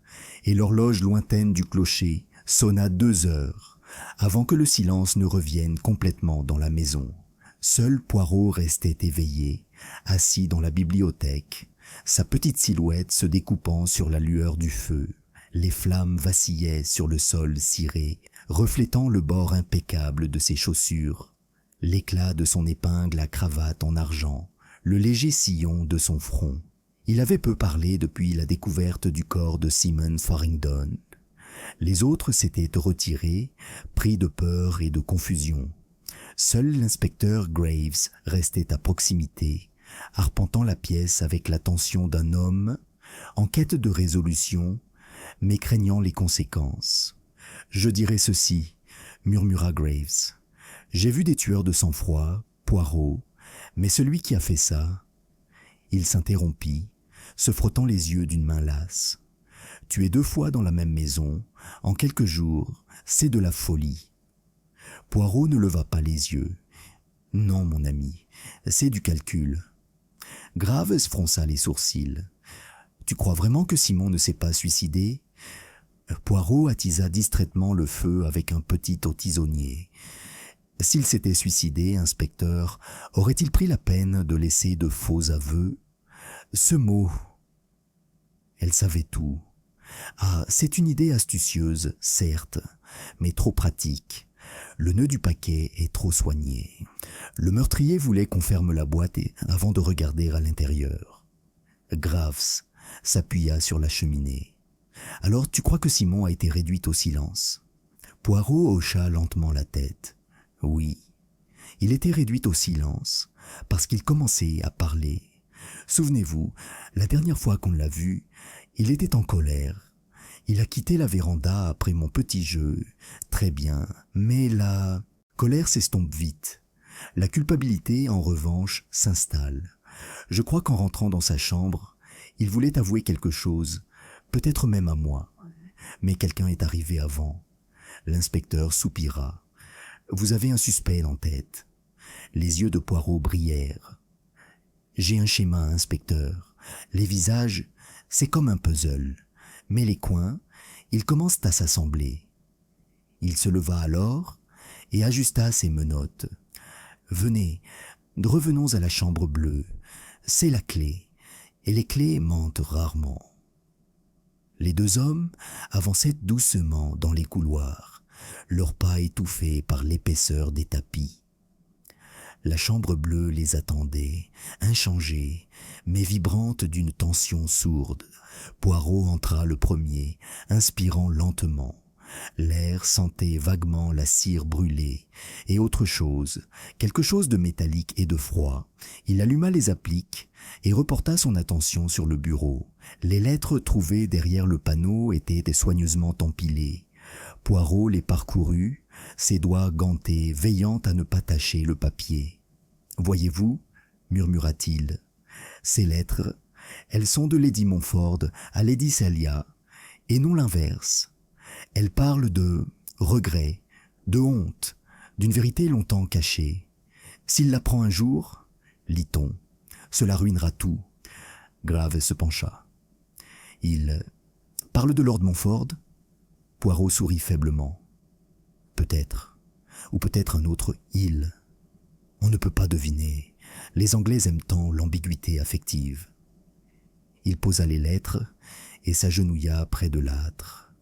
et l'horloge lointaine du clocher sonna 2 heures, avant que le silence ne revienne complètement dans la maison. Seul Poirot restait éveillé, assis dans la bibliothèque, sa petite silhouette se découpant sur la lueur du feu. Les flammes vacillaient sur le sol ciré, reflétant le bord impeccable de ses chaussures, l'éclat de son épingle à cravate en argent, le léger sillon de son front. Il avait peu parlé depuis la découverte du corps de Simon Farringdon. Les autres s'étaient retirés, pris de peur et de confusion. Seul l'inspecteur Graves restait à proximité, arpentant la pièce avec l'attention d'un homme, en quête de résolution, mais craignant les conséquences. « Je dirais ceci, » murmura Graves. « J'ai vu des tueurs de sang-froid, Poirot, mais celui qui a fait ça... » Il s'interrompit, se frottant les yeux d'une main lasse. « Tuer 2 fois dans la même maison, en quelques jours, c'est de la folie. » Poirot ne leva pas les yeux. « Non, mon ami, c'est du calcul. » Graves fronça les sourcils. « Tu crois vraiment que Simon ne s'est pas suicidé ?» Poirot attisa distraitement le feu avec un petit tisonnier. S'il s'était suicidé, inspecteur, aurait-il pris la peine de laisser de faux aveux? Ce mot... Elle savait tout. Ah, c'est une idée astucieuse, certes, mais trop pratique. Le nœud du paquet est trop soigné. Le meurtrier voulait qu'on ferme la boîte avant de regarder à l'intérieur. Graves s'appuya sur la cheminée. « Alors tu crois que Simon a été réduit au silence ?» Poirot hocha lentement la tête. « Oui, il était réduit au silence parce qu'il commençait à parler. Souvenez-vous, la dernière fois qu'on l'a vu, il était en colère. Il a quitté la véranda après mon petit jeu. Très bien, mais la colère s'estompe vite. La culpabilité, en revanche, s'installe. Je crois qu'en rentrant dans sa chambre, il voulait avouer quelque chose, peut-être même à moi. Mais quelqu'un est arrivé avant. L'inspecteur soupira. Vous avez un suspect en tête. Les yeux de Poirot brillèrent. J'ai un schéma, inspecteur. Les visages, c'est comme un puzzle. Mais les coins, ils commencent à s'assembler. Il se leva alors et ajusta ses menottes. Venez, revenons à la chambre bleue. C'est la clé, et les clés mentent rarement. Les deux hommes avançaient doucement dans les couloirs, leurs pas étouffés par l'épaisseur des tapis. La chambre bleue les attendait, inchangée, mais vibrante d'une tension sourde. Poirot entra le premier, inspirant lentement. L'air sentait vaguement la cire brûlée, et autre chose, quelque chose de métallique et de froid. Il alluma les appliques et reporta son attention sur le bureau. Les lettres trouvées derrière le panneau étaient soigneusement empilées. Poirot les parcourut, ses doigts gantés, veillant à ne pas tacher le papier. « Voyez-vous, murmura-t-il, ces lettres, elles sont de Lady Montford à Lady Celia, et non l'inverse. Elles parlent de regret, de honte, d'une vérité longtemps cachée. S'il l'apprend un jour, lit-on, cela ruinera tout. » Grave se pencha. « Il parle de Lord Montford ?» Poirot sourit faiblement. « Peut-être, ou peut-être un autre « il ». On ne peut pas deviner. Les Anglais aiment tant l'ambiguïté affective. Il posa les lettres et s'agenouilla près de l'âtre.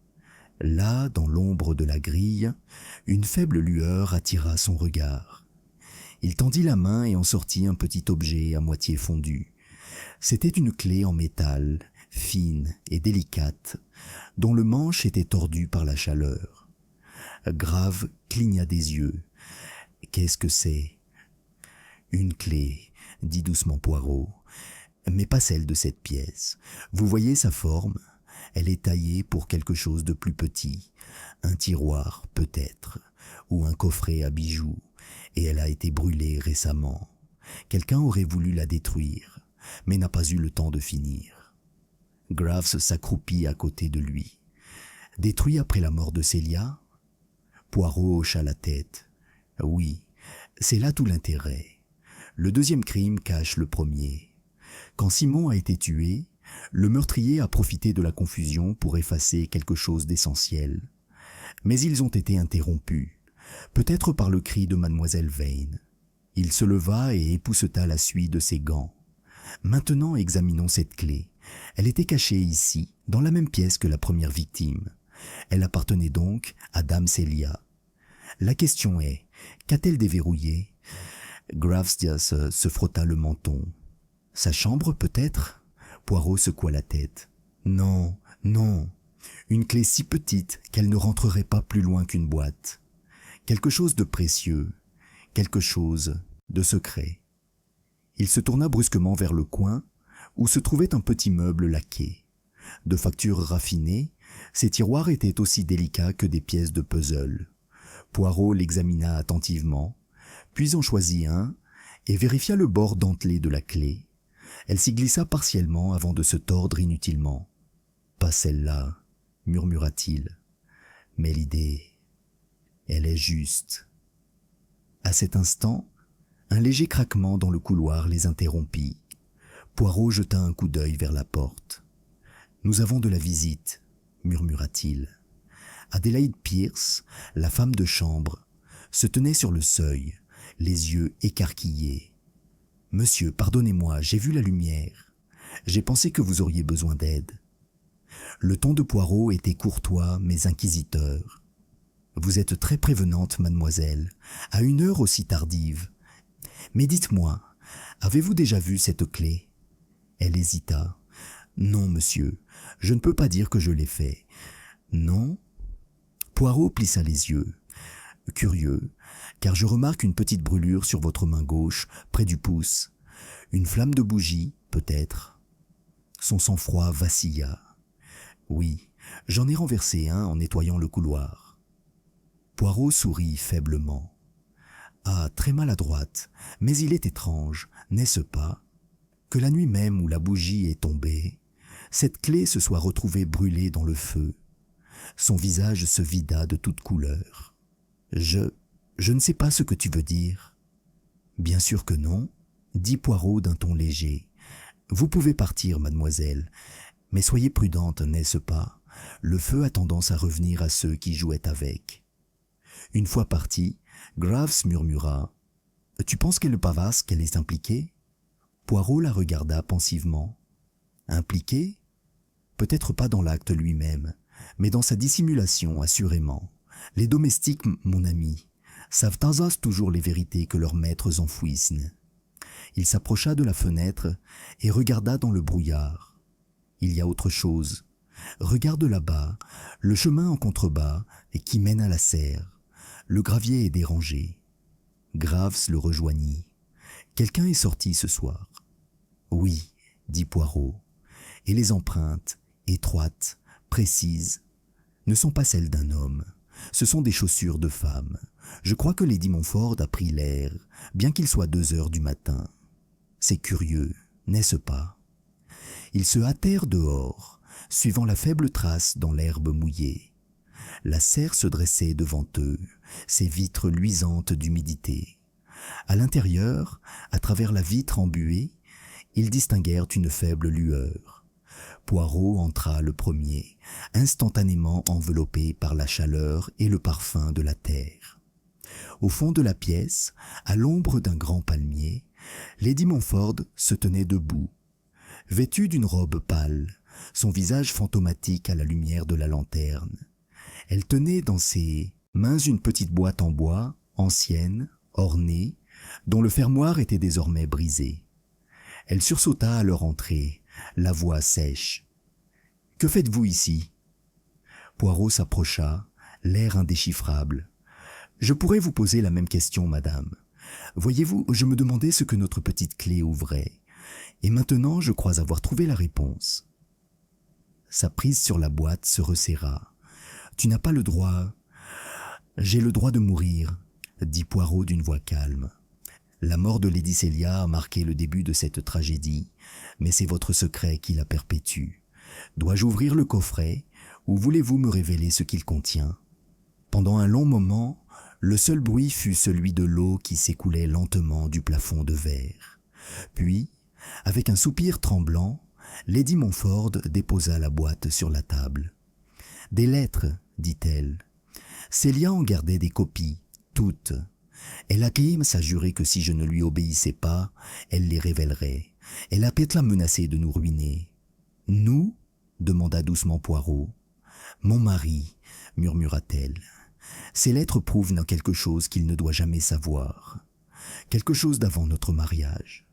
Là, dans l'ombre de la grille, une faible lueur attira son regard. Il tendit la main et en sortit un petit objet à moitié fondu. C'était une clé en métal, fine et délicate, dont le manche était tordu par la chaleur. Grave cligna des yeux. « Qu'est-ce que c'est ?» « Une clé, » dit doucement Poirot, « mais pas celle de cette pièce. Vous voyez sa forme ? Elle est taillée pour quelque chose de plus petit, un tiroir peut-être, ou un coffret à bijoux, et elle a été brûlée récemment. Quelqu'un aurait voulu la détruire, mais n'a pas eu le temps de finir. » Graves s'accroupit à côté de lui. « Détruit après la mort de Célia ?» Poirot hocha la tête. « Oui, c'est là tout l'intérêt. Le deuxième crime cache le premier. Quand Simon a été tué, le meurtrier a profité de la confusion pour effacer quelque chose d'essentiel. Mais ils ont été interrompus, peut-être par le cri de mademoiselle Vane. Il se leva et épousseta la suie de ses gants. Maintenant examinons cette clé. Elle était cachée ici, dans la même pièce que la première victime. Elle appartenait donc à Dame Célia. La question est, qu'a-t-elle déverrouillé ? Graves se frotta le menton. Sa chambre, peut-être ? Poirot secoua la tête. Non, non. Une clé si petite qu'elle ne rentrerait pas plus loin qu'une boîte. Quelque chose de précieux, quelque chose de secret. Il se tourna brusquement vers le coin où se trouvait un petit meuble laqué. De facture raffinée, ces tiroirs étaient aussi délicats que des pièces de puzzle. Poirot l'examina attentivement, puis en choisit un et vérifia le bord dentelé de la clé. Elle s'y glissa partiellement avant de se tordre inutilement. « Pas celle-là, » murmura-t-il. « Mais l'idée, elle est juste. » À cet instant, un léger craquement dans le couloir les interrompit. Poirot jeta un coup d'œil vers la porte. « Nous avons de la visite, » murmura-t-il. Adélaïde Pierce, la femme de chambre, se tenait sur le seuil, les yeux écarquillés. « Monsieur, pardonnez-moi, j'ai vu la lumière. J'ai pensé que vous auriez besoin d'aide. » Le ton de Poirot était courtois mais inquisiteur. « Vous êtes très prévenante, mademoiselle, à une heure aussi tardive. Mais dites-moi, avez-vous déjà vu cette clé ?» Elle hésita. « Non, monsieur, je ne peux pas dire que je l'ai fait. »« Non ?» Poirot plissa les yeux. « Curieux, car je remarque une petite brûlure sur votre main gauche, près du pouce. Une flamme de bougie, peut-être. » Son sang-froid vacilla. « Oui, j'en ai renversé un en nettoyant le couloir. » Poirot sourit faiblement. « Ah, très maladroite, mais il est étrange, n'est-ce pas, que la nuit même où la bougie est tombée, cette clé se soit retrouvée brûlée dans le feu. Son visage se vida de toute couleur. Je ne sais pas ce que tu veux dire. Bien sûr que non, dit Poirot d'un ton léger. Vous pouvez partir, mademoiselle, mais soyez prudente, n'est-ce pas? Le feu a tendance à revenir à ceux qui jouaient avec. Une fois parti, Graves murmura. Tu penses qu'elle pavasse, qu'elle est impliquée? Poirot la regarda pensivement. Impliquée? Peut-être pas dans l'acte lui-même, mais dans sa dissimulation, assurément. Les domestiques, mon ami, savent toujours les vérités que leurs maîtres enfouissent. Il s'approcha de la fenêtre et regarda dans le brouillard. Il y a autre chose. Regarde là-bas, le chemin en contrebas et qui mène à la serre. Le gravier est dérangé. Graves le rejoignit. Quelqu'un est sorti ce soir. Oui, dit Poirot, et les empreintes, étroites, précises, ne sont pas celles d'un homme. Ce sont des chaussures de femme. Je crois que Lady Montfort a pris l'air, bien qu'il soit 2 heures du matin. C'est curieux, n'est-ce pas? Ils se hâtèrent dehors, suivant la faible trace dans l'herbe mouillée. La serre se dressait devant eux, ses vitres luisantes d'humidité. À l'intérieur, à travers la vitre embuée, ils distinguèrent une faible lueur. Poirot entra le premier, instantanément enveloppé par la chaleur et le parfum de la terre. Au fond de la pièce, à l'ombre d'un grand palmier, Lady Montfort se tenait debout. Vêtue d'une robe pâle, son visage fantomatique à la lumière de la lanterne. Elle tenait dans ses mains une petite boîte en bois, ancienne, ornée, dont le fermoir était désormais brisé. Elle sursauta à leur entrée, la voix sèche. « Que faites-vous ici ?» Poirot s'approcha, l'air indéchiffrable. « Je pourrais vous poser la même question, madame. Voyez-vous, je me demandais ce que notre petite clé ouvrait. Et maintenant, je crois avoir trouvé la réponse. » Sa prise sur la boîte se resserra. « Tu n'as pas le droit... »« J'ai le droit de mourir, » dit Poirot d'une voix calme. « La mort de Lady Célia a marqué le début de cette tragédie, mais c'est votre secret qui la perpétue. Dois-je ouvrir le coffret, ou voulez-vous me révéler ce qu'il contient ?» Pendant un long moment, le seul bruit fut celui de l'eau qui s'écoulait lentement du plafond de verre. Puis, avec un soupir tremblant, Lady Montfort déposa la boîte sur la table. « Des lettres, dit-elle. Célia en gardait des copies, toutes. Elle a à jurer que si je ne lui obéissais pas, elle les révélerait. Elle a peut-être la menacé de nous ruiner. »« Nous ?» demanda doucement Poirot. « Mon mari, murmura-t-elle. Ces lettres prouvent quelque chose qu'il ne doit jamais savoir. Quelque chose d'avant notre mariage.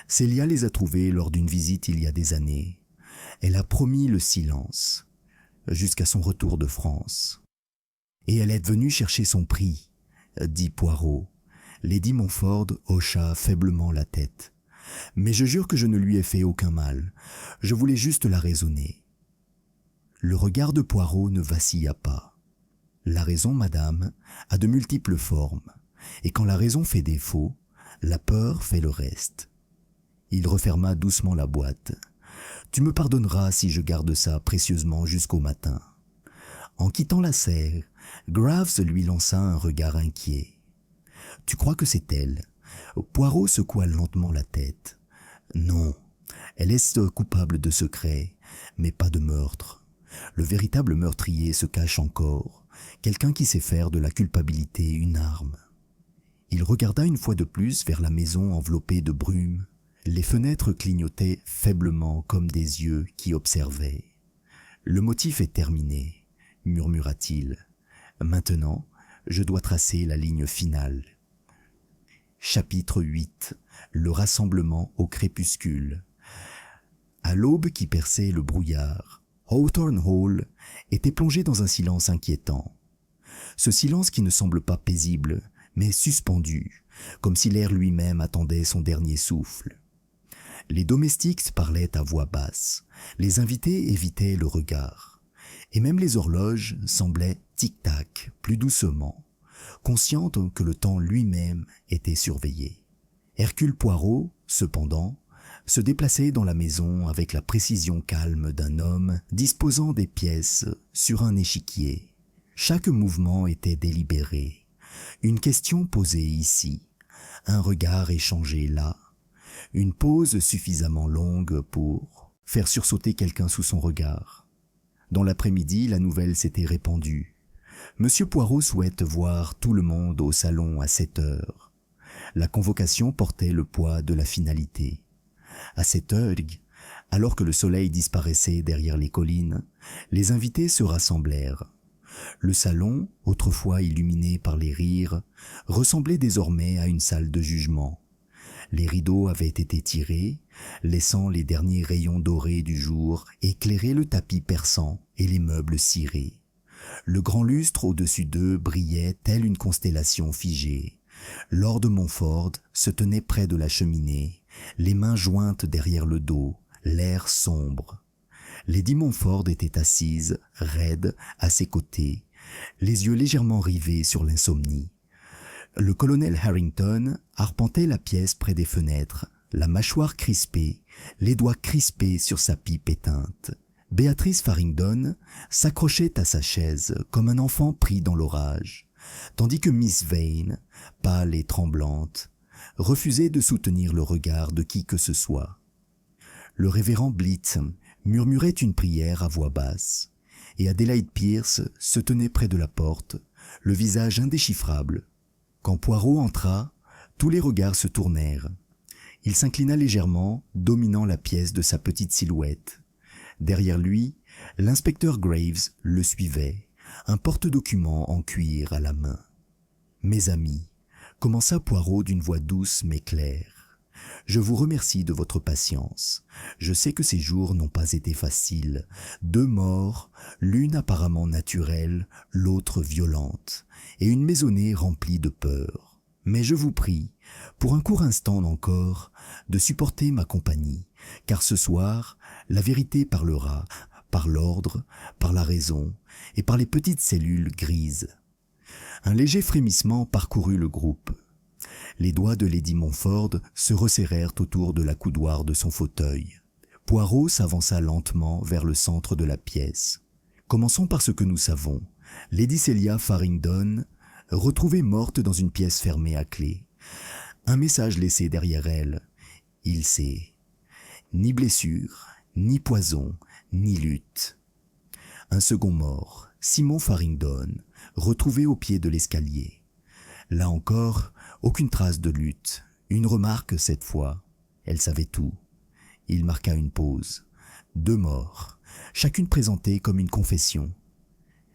Célia les a trouvées lors d'une visite il y a des années. Elle a promis le silence, jusqu'à son retour de France. Et elle est venue chercher son prix, dit Poirot. Lady Montfort hocha faiblement la tête. Mais je jure que je ne lui ai fait aucun mal. Je voulais juste la raisonner. Le regard de Poirot ne vacilla pas. La raison, madame, a de multiples formes, et quand la raison fait défaut, la peur fait le reste. Il referma doucement la boîte. Tu me pardonneras si je garde ça précieusement jusqu'au matin. En quittant la serre, Graves lui lança un regard inquiet. Tu crois que c'est elle? Poirot secoua lentement la tête. Non, elle est coupable de secret, mais pas de meurtre. Le véritable meurtrier se cache encore, quelqu'un qui sait faire de la culpabilité une arme. Il regarda une fois de plus vers la maison enveloppée de brume. Les fenêtres clignotaient faiblement comme des yeux qui observaient. « Le motif est terminé, » murmura-t-il. « Maintenant, je dois tracer la ligne finale. » Chapitre 8. Le rassemblement au crépuscule. À l'aube qui perçait le brouillard, Hawthorne Hall était plongé dans un silence inquiétant. Ce silence qui ne semble pas paisible, mais suspendu, comme si l'air lui-même attendait son dernier souffle. Les domestiques parlaient à voix basse, les invités évitaient le regard, et même les horloges semblaient tic-tac plus doucement, conscientes que le temps lui-même était surveillé. Hercule Poirot, cependant, se déplaçait dans la maison avec la précision calme d'un homme disposant des pièces sur un échiquier. Chaque mouvement était délibéré. Une question posée ici, un regard échangé là, une pause suffisamment longue pour faire sursauter quelqu'un sous son regard. Dans l'après-midi, la nouvelle s'était répandue. Monsieur Poirot souhaite voir tout le monde au salon à 7 heures. La convocation portait le poids de la finalité. À 7 heures, alors que le soleil disparaissait derrière les collines, les invités se rassemblèrent. Le salon, autrefois illuminé par les rires, ressemblait désormais à une salle de jugement. Les rideaux avaient été tirés, laissant les derniers rayons dorés du jour éclairer le tapis persan et les meubles cirés. Le grand lustre au-dessus d'eux brillait telle une constellation figée. Lord Montfort se tenait près de la cheminée, les mains jointes derrière le dos, l'air sombre. Lady Montfort était assise, raide, à ses côtés, les yeux légèrement rivés sur l'insomnie. Le colonel Harrington arpentait la pièce près des fenêtres, la mâchoire crispée, les doigts crispés sur sa pipe éteinte. Béatrice Farringdon s'accrochait à sa chaise comme un enfant pris dans l'orage, tandis que Miss Vane, pâle et tremblante, refusait de soutenir le regard de qui que ce soit. Le révérend Blitz murmurait une prière à voix basse, et Adélaïde Pierce se tenait près de la porte, le visage indéchiffrable. Quand Poirot entra, tous les regards se tournèrent. Il s'inclina légèrement, dominant la pièce de sa petite silhouette. Derrière lui, l'inspecteur Graves le suivait, un porte-document en cuir à la main. « Mes amis, » commença Poirot d'une voix douce mais claire, « je vous remercie de votre patience. Je sais que ces jours n'ont pas été faciles. 2 morts, l'une apparemment naturelle, l'autre violente, et une maisonnée remplie de peur. Mais je vous prie, pour un court instant encore, de supporter ma compagnie, car ce soir, la vérité parlera, par l'ordre, par la raison, et par les petites cellules grises. » Un léger frémissement parcourut le groupe. Les doigts de Lady Montfort se resserrèrent autour de la coudoir de son fauteuil. Poirot s'avança lentement vers le centre de la pièce. Commençons par ce que nous savons. Lady Celia Farringdon, retrouvée morte dans une pièce fermée à clé. Un message laissé derrière elle. Il sait. Ni blessure, ni poison, ni lutte. Un second mort, Simon Farringdon, retrouvé au pied de l'escalier. Là encore, aucune trace de lutte. Une remarque cette fois. Elle savait tout. Il marqua une pause. 2 morts, chacune présentée comme une confession.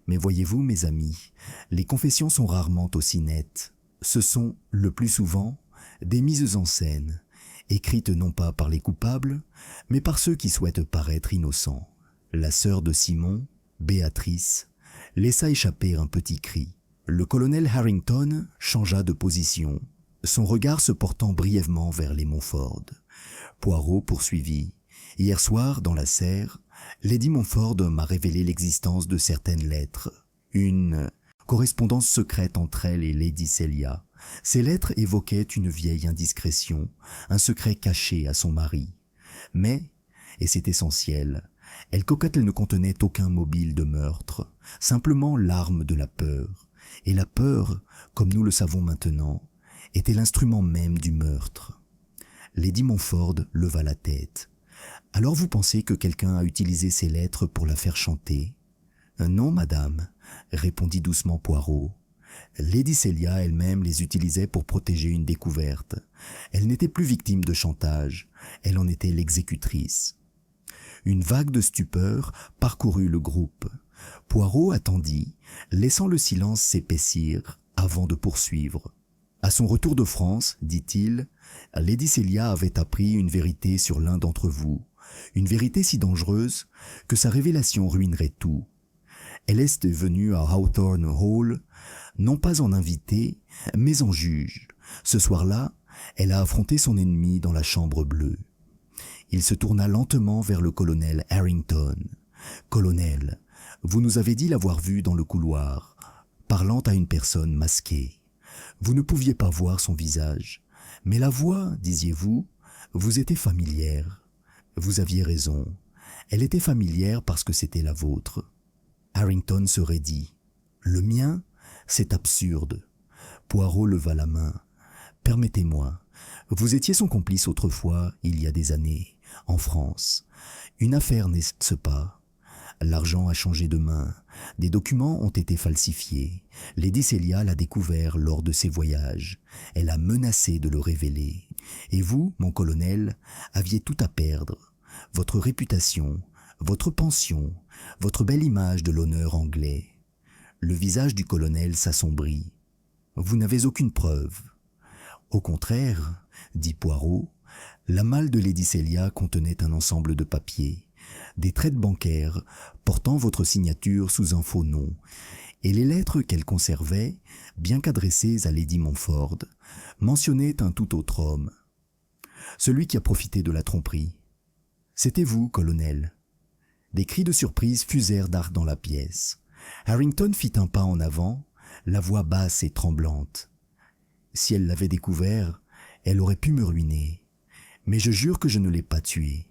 Mais voyez-vous, mes amis, les confessions sont rarement aussi nettes. Ce sont, le plus souvent, des mises en scène, écrites non pas par les coupables, mais par ceux qui souhaitent paraître innocents. La sœur de Simon, Béatrice, laissa échapper un petit cri. Le colonel Harrington changea de position, son regard se portant brièvement vers les Montfort. Poirot poursuivit. « Hier soir, dans la serre, Lady Montfort m'a révélé l'existence de certaines lettres. Une correspondance secrète entre elle et Lady Celia. Ces lettres évoquaient une vieille indiscrétion, un secret caché à son mari. Mais, et c'est essentiel, elles ne contenaient aucun mobile de meurtre, simplement l'arme de la peur. Et la peur, comme nous le savons maintenant, était l'instrument même du meurtre. » Lady Montfort leva la tête. « Alors vous pensez que quelqu'un a utilisé ces lettres pour la faire chanter ?»« Non, madame, » répondit doucement Poirot. « Lady Celia elle-même les utilisait pour protéger une découverte. Elle n'était plus victime de chantage, elle en était l'exécutrice. » Une vague de stupeur parcourut le groupe. Poirot attendit, laissant le silence s'épaissir avant de poursuivre. « À son retour de France, dit-il, Lady Celia avait appris une vérité sur l'un d'entre vous, une vérité si dangereuse que sa révélation ruinerait tout. Elle est venue à Hawthorne Hall, non pas en invitée, mais en juge. Ce soir-là, elle a affronté son ennemi dans la chambre bleue. » Il se tourna lentement vers le colonel Harrington. « Colonel, vous nous avez dit l'avoir vue dans le couloir, parlant à une personne masquée. Vous ne pouviez pas voir son visage, mais la voix, disiez-vous, vous était familière. Vous aviez raison. Elle était familière parce que c'était la vôtre. Harrington se raidit. Le mien, c'est absurde. Poirot leva la main. Permettez-moi. Vous étiez son complice autrefois, il y a des années, en France. Une affaire n'est-ce pas? L'argent a changé de main. Des documents ont été falsifiés. Lady Celia l'a découvert lors de ses voyages. Elle a menacé de le révéler. Et vous, mon colonel, aviez tout à perdre. Votre réputation, votre pension, votre belle image de l'honneur anglais. Le visage du colonel s'assombrit. Vous n'avez aucune preuve. Au contraire, dit Poirot, la malle de Lady Celia contenait un ensemble de papiers, des traites bancaires portant votre signature sous un faux nom, et les lettres qu'elle conservait, bien qu'adressées à Lady Montford, mentionnaient un tout autre homme. Celui qui a profité de la tromperie. C'était vous, colonel. Des cris de surprise fusèrent d'art dans la pièce. Harrington fit un pas en avant, la voix basse et tremblante. Si elle l'avait découvert, elle aurait pu me ruiner. Mais je jure que je ne l'ai pas tuée.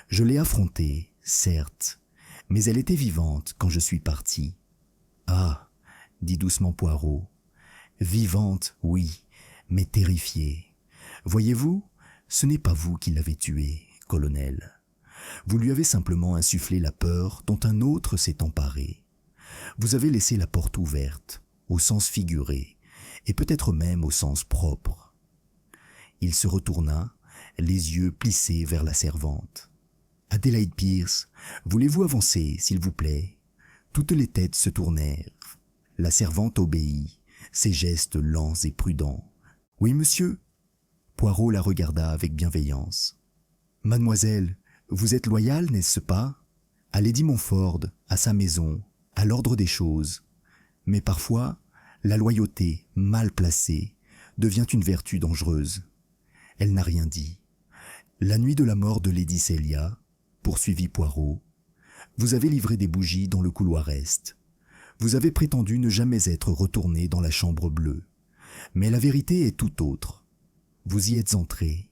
Je l'ai affrontée, certes, mais elle était vivante quand je suis parti. Ah, dit doucement Poirot. Vivante, oui, mais terrifiée. Voyez-vous, ce n'est pas vous qui l'avez tuée, colonel. Vous lui avez simplement insufflé la peur dont un autre s'est emparé. Vous avez laissé la porte ouverte, au sens figuré, et peut-être même au sens propre. Il se retourna, les yeux plissés vers la servante. « Adélaïde Pierce, voulez-vous avancer, s'il vous plaît ?» Toutes les têtes se tournèrent. La servante obéit, ses gestes lents et prudents. « Oui, monsieur ?» Poirot la regarda avec bienveillance. « Mademoiselle, vous êtes loyale, n'est-ce pas? À Lady Montford, à sa maison, à l'ordre des choses. Mais parfois, la loyauté, mal placée, devient une vertu dangereuse. » Elle n'a rien dit. « La nuit de la mort de Lady Celia, poursuivit Poirot, vous avez livré des bougies dans le couloir est. Vous avez prétendu ne jamais être retourné dans la chambre bleue. Mais la vérité est tout autre. Vous y êtes entré,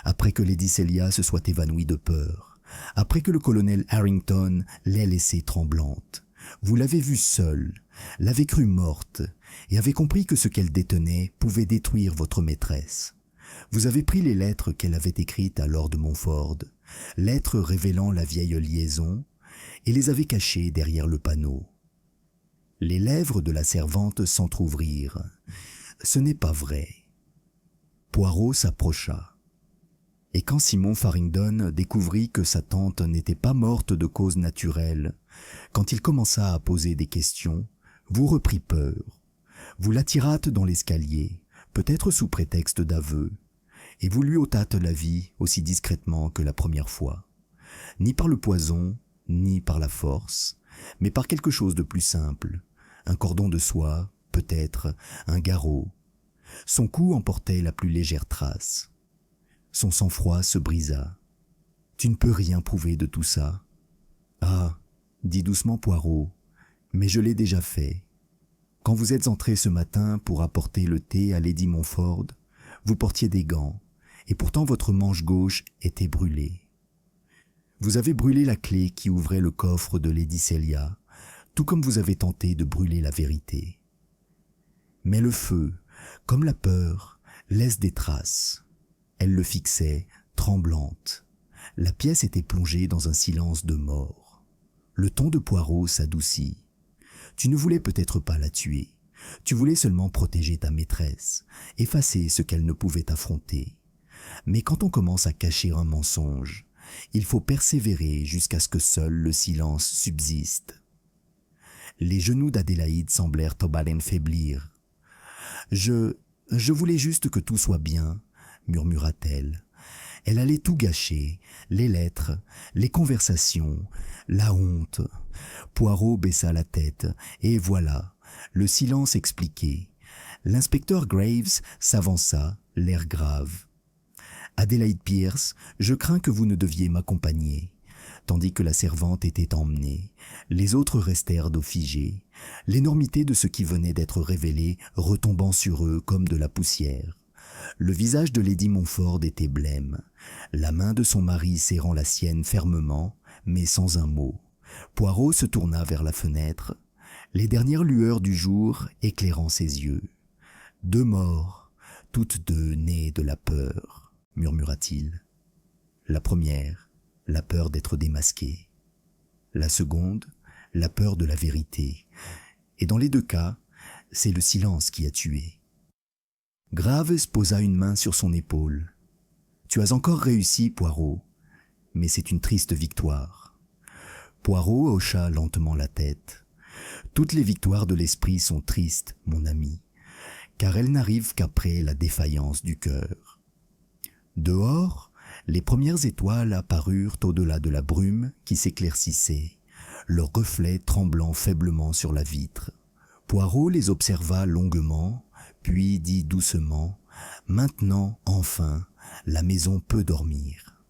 après que Lady Celia se soit évanouie de peur, après que le colonel Harrington l'ait laissée tremblante. Vous l'avez vue seule, l'avez crue morte, et avez compris que ce qu'elle détenait pouvait détruire votre maîtresse. Vous avez pris les lettres qu'elle avait écrites à Lord Montford, lettres révélant la vieille liaison, et les avez cachées derrière le panneau. Les lèvres de la servante s'entr'ouvrirent. Ce n'est pas vrai. Poirot s'approcha. Et quand Simon Farrington découvrit que sa tante n'était pas morte de cause naturelle, quand il commença à poser des questions, vous reprit peur. Vous l'attirâtes dans l'escalier, peut-être sous prétexte d'aveu, et vous lui ôtâtes la vie aussi discrètement que la première fois. Ni par le poison, ni par la force, mais par quelque chose de plus simple, un cordon de soie, peut-être un garrot. Son cou emportait la plus légère trace. Son sang-froid se brisa. « Tu ne peux rien prouver de tout ça. »« Ah, dit doucement Poirot, mais je l'ai déjà fait. Quand vous êtes entré ce matin pour apporter le thé à Lady Montford, vous portiez des gants, et pourtant votre manche gauche était brûlée. Vous avez brûlé la clé qui ouvrait le coffre de Lady Celia, tout comme vous avez tenté de brûler la vérité. Mais le feu, comme la peur, laisse des traces. Elle le fixait, tremblante. La pièce était plongée dans un silence de mort. Le ton de Poirot s'adoucit. Tu ne voulais peut-être pas la tuer. Tu voulais seulement protéger ta maîtresse, effacer ce qu'elle ne pouvait affronter. Mais quand on commence à cacher un mensonge, il faut persévérer jusqu'à ce que seul le silence subsiste. Les genoux d'Adélaïde semblèrent au baleine faiblir. « Je voulais juste que tout soit bien, » murmura-t-elle. Elle allait tout gâcher, les lettres, les conversations, la honte. Poirot baissa la tête, et voilà, le silence expliqué. L'inspecteur Graves s'avança, l'air grave. « Adélaïde Pierce, je crains que vous ne deviez m'accompagner. » Tandis que la servante était emmenée, les autres restèrent dos figés, l'énormité de ce qui venait d'être révélé retombant sur eux comme de la poussière. Le visage de Lady Montford était blême, la main de son mari serrant la sienne fermement, mais sans un mot. Poirot se tourna vers la fenêtre, les dernières lueurs du jour éclairant ses yeux. « 2 morts, toutes deux nées de la peur, » murmura-t-il. La première, la peur d'être démasqué. La seconde, la peur de la vérité. Et dans les 2 cas, c'est le silence qui a tué. Graves posa une main sur son épaule. « Tu as encore réussi, Poirot, mais c'est une triste victoire. » Poirot hocha lentement la tête. « Toutes les victoires de l'esprit sont tristes, mon ami, car elles n'arrivent qu'après la défaillance du cœur. » Dehors, les premières étoiles apparurent au-delà de la brume qui s'éclaircissait, leurs reflets tremblant faiblement sur la vitre. Poirot les observa longuement, puis dit doucement « Maintenant, enfin, la maison peut dormir. »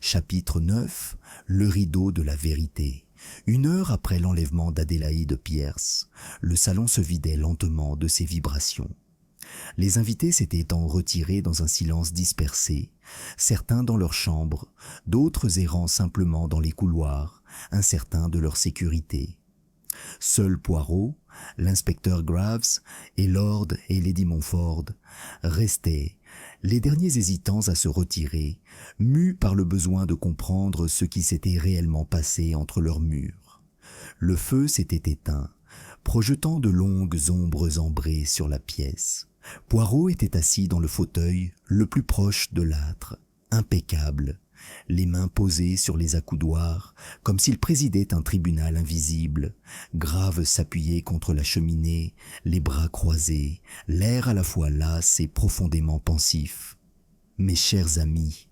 Chapitre 9 « Le rideau de la vérité » 1 heure après l'enlèvement d'Adélaïde Pierce, le salon se vidait lentement de ses vibrations. Les invités s'étaient retirés dans un silence dispersé, certains dans leur chambre, d'autres errant simplement dans les couloirs, incertains de leur sécurité. Seul Poirot, l'inspecteur Graves et Lord et Lady Montford restaient, les derniers hésitants à se retirer, mus par le besoin de comprendre ce qui s'était réellement passé entre leurs murs. Le feu s'était éteint, projetant de longues ombres ambrées sur la pièce. Poirot était assis dans le fauteuil le plus proche de l'âtre, impeccable, les mains posées sur les accoudoirs, comme s'il présidait un tribunal invisible. Grave s'appuyait contre la cheminée, les bras croisés, l'air à la fois las et profondément pensif. « Mes chers amis, »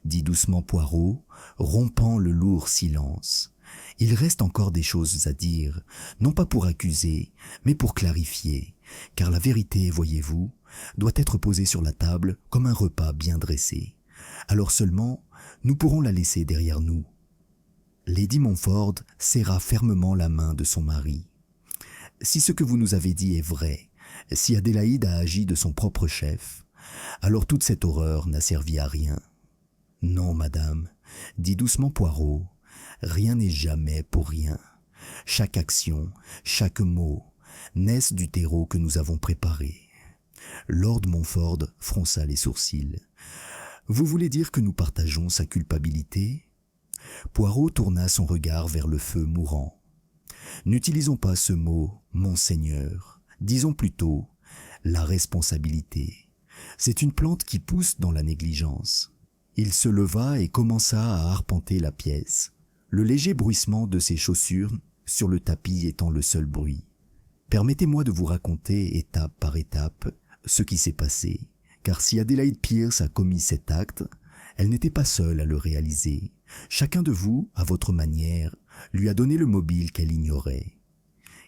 dit doucement Poirot, rompant le lourd silence. « Il reste encore des choses à dire, non pas pour accuser, mais pour clarifier, car la vérité, voyez-vous, doit être posée sur la table comme un repas bien dressé. Alors seulement, nous pourrons la laisser derrière nous. » Lady Montford serra fermement la main de son mari. « Si ce que vous nous avez dit est vrai, si Adélaïde a agi de son propre chef, alors toute cette horreur n'a servi à rien. »« Non, madame, » dit doucement Poirot, « rien n'est jamais pour rien. Chaque action, chaque mot, naissent du terreau que nous avons préparé. » Lord Montford fronça les sourcils. « Vous voulez dire que nous partageons sa culpabilité ?» Poirot tourna son regard vers le feu mourant. « N'utilisons pas ce mot, monseigneur, disons plutôt la responsabilité. C'est une plante qui pousse dans la négligence. » Il se leva et commença à arpenter la pièce, le léger bruissement de ses chaussures sur le tapis étant le seul bruit. « Permettez-moi de vous raconter étape par étape ce qui s'est passé, car si Adélaïde Pierce a commis cet acte, elle n'était pas seule à le réaliser. Chacun de vous, à votre manière, lui a donné le mobile qu'elle ignorait. »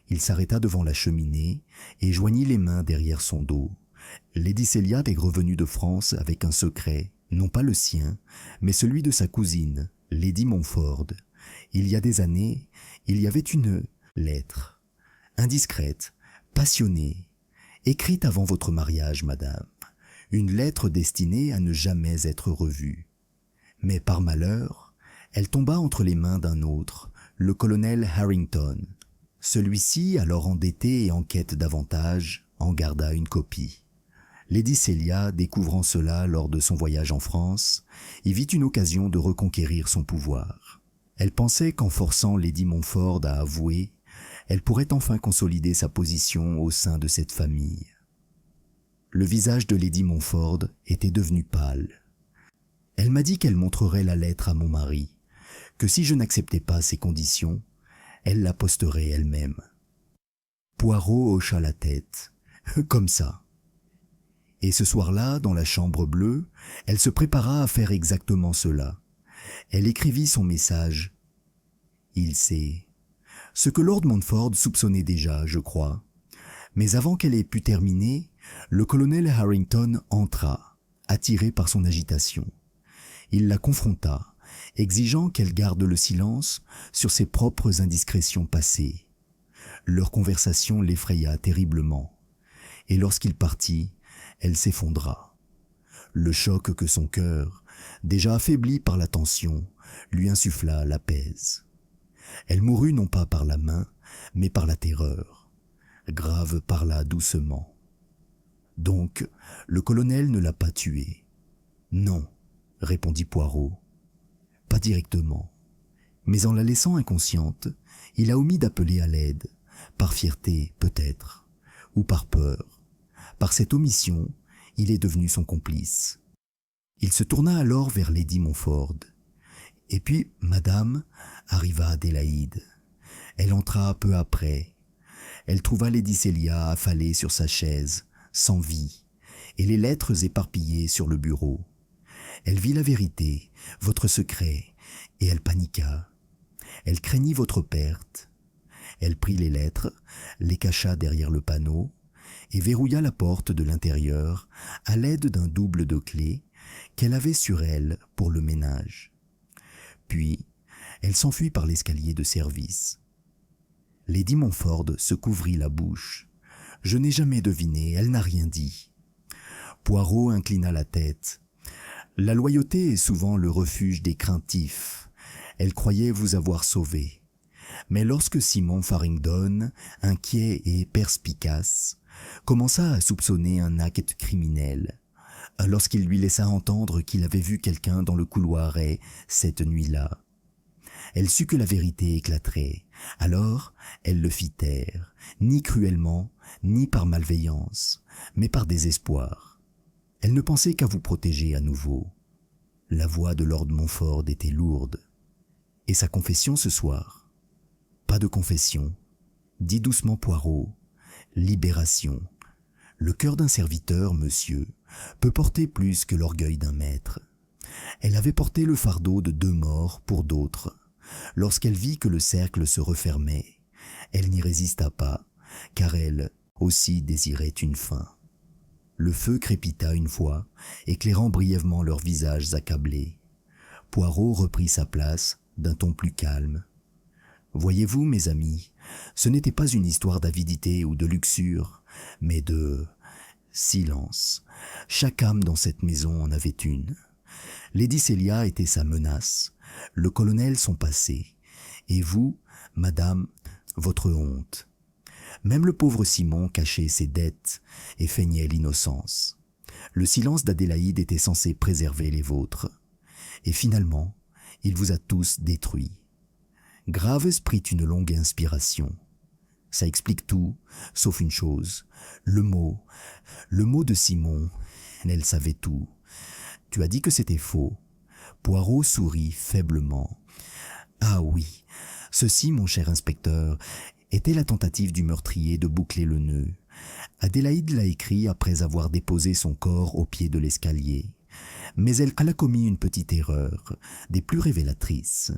Il s'arrêta devant la cheminée et joignit les mains derrière son dos. Lady Célia est revenue de France avec un secret, non pas le sien, mais celui de sa cousine, Lady Montford. Il y a des années, il y avait une lettre, indiscrète, passionnée, écrite avant votre mariage, madame, une lettre destinée à ne jamais être revue. Mais par malheur, elle tomba entre les mains d'un autre, le colonel Harrington. Celui-ci, alors endetté et en quête d'avantages, en garda une copie. Lady Célia, découvrant cela lors de son voyage en France, y vit une occasion de reconquérir son pouvoir. Elle pensait qu'en forçant Lady Montford à avouer, elle pourrait enfin consolider sa position au sein de cette famille. Le visage de Lady Montford était devenu pâle. Elle m'a dit qu'elle montrerait la lettre à mon mari, que si je n'acceptais pas ses conditions, elle la posterait elle-même. Poirot hocha la tête. Comme ça. Et ce soir-là, dans la chambre bleue, elle se prépara à faire exactement cela. Elle écrivit son message. Il sait. Ce que Lord Montford soupçonnait déjà, je crois. Mais avant qu'elle ait pu terminer, le colonel Harrington entra, attiré par son agitation. Il la confronta, exigeant qu'elle garde le silence sur ses propres indiscrétions passées. Leur conversation l'effraya terriblement, et lorsqu'il partit, elle s'effondra. Le choc que son cœur, déjà affaibli par la tension, lui insuffla l'apaise. Elle mourut non pas par la main, mais par la terreur. Grave parla doucement. Donc, le colonel ne l'a pas tuée. Non, répondit Poirot. Pas directement. Mais en la laissant inconsciente, il a omis d'appeler à l'aide, par fierté peut-être, ou par peur. Par cette omission, il est devenu son complice. Il se tourna alors vers Lady Montfort. Et puis, madame, arriva Adélaïde. Elle entra peu après. Elle trouva Lady Célia affalée sur sa chaise, sans vie, et les lettres éparpillées sur le bureau. Elle vit la vérité, votre secret, et elle paniqua. Elle craignit votre perte. Elle prit les lettres, les cacha derrière le panneau, et verrouilla la porte de l'intérieur à l'aide d'un double de clé qu'elle avait sur elle pour le ménage. Puis, elle s'enfuit par l'escalier de service. Lady Montfort se couvrit la bouche. Je n'ai jamais deviné, elle n'a rien dit. Poirot inclina la tête. La loyauté est souvent le refuge des craintifs. Elle croyait vous avoir sauvé. Mais lorsque Simon Farringdon, inquiet et perspicace, commença à soupçonner un acte criminel, lorsqu'il lui laissa entendre qu'il avait vu quelqu'un dans le couloir cette nuit-là, elle sut que la vérité éclaterait. Alors, elle le fit taire, ni cruellement, ni par malveillance, mais par désespoir. Elle ne pensait qu'à vous protéger à nouveau. La voix de Lord Montfort était lourde. Et sa confession ce soir? Pas de confession, dit doucement Poirot. Libération. Le cœur d'un serviteur, monsieur, peut porter plus que l'orgueil d'un maître. Elle avait porté le fardeau de 2 morts pour d'autres. Lorsqu'elle vit que le cercle se refermait, elle n'y résista pas, car elle aussi désirait une fin. Le feu crépita une fois, éclairant brièvement leurs visages accablés. Poirot reprit sa place d'un ton plus calme. « Voyez-vous, mes amis, ce n'était pas une histoire d'avidité ou de luxure, mais de silence. Chaque âme dans cette maison en avait une. Lady Célia était sa menace, le colonel son passé, et vous, madame, votre honte. Même le pauvre Simon cachait ses dettes et feignait l'innocence. Le silence d'Adélaïde était censé préserver les vôtres. Et finalement, il vous a tous détruits. » Graves prit une longue inspiration. « Ça explique tout, sauf une chose. Le mot de Simon, elle savait tout. Tu as dit que c'était faux. » Poirot sourit faiblement. « Ah oui, ceci, mon cher inspecteur, était la tentative du meurtrier de boucler le nœud. Adélaïde l'a écrit après avoir déposé son corps au pied de l'escalier. Mais elle a commis une petite erreur, des plus révélatrices.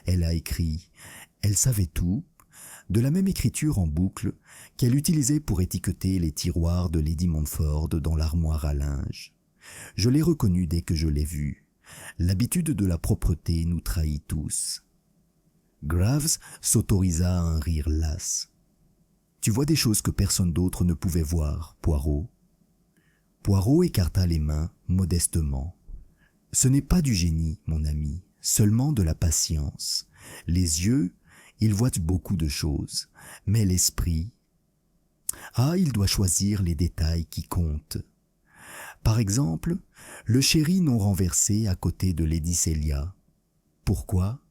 Elle a écrit « Elle savait tout », de la même écriture en boucle qu'elle utilisait pour étiqueter les tiroirs de Lady Montfort dans l'armoire à linge. Je l'ai reconnue dès que je l'ai vue. L'habitude de la propreté nous trahit tous. » Graves s'autorisa un rire las. « Tu vois des choses que personne d'autre ne pouvait voir, Poirot. » Poirot écarta les mains modestement. « Ce n'est pas du génie, mon ami, seulement de la patience. Les yeux, ils voient beaucoup de choses, mais l'esprit... Ah, il doit choisir les détails qui comptent. Par exemple, le sherry non renversé à côté de Lady Célia. Pourquoi?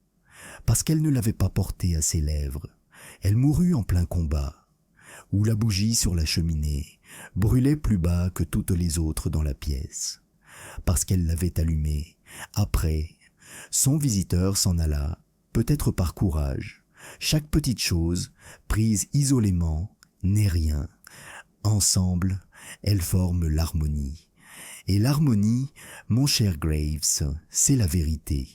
Parce qu'elle ne l'avait pas porté à ses lèvres. Elle mourut en plein combat. Ou la bougie sur la cheminée brûlait plus bas que toutes les autres dans la pièce. Parce qu'elle l'avait allumée. Après, son visiteur s'en alla, peut-être par courage. Chaque petite chose, prise isolément, n'est rien. Ensemble, elles forment l'harmonie. Et l'harmonie, mon cher Graves, c'est la vérité. »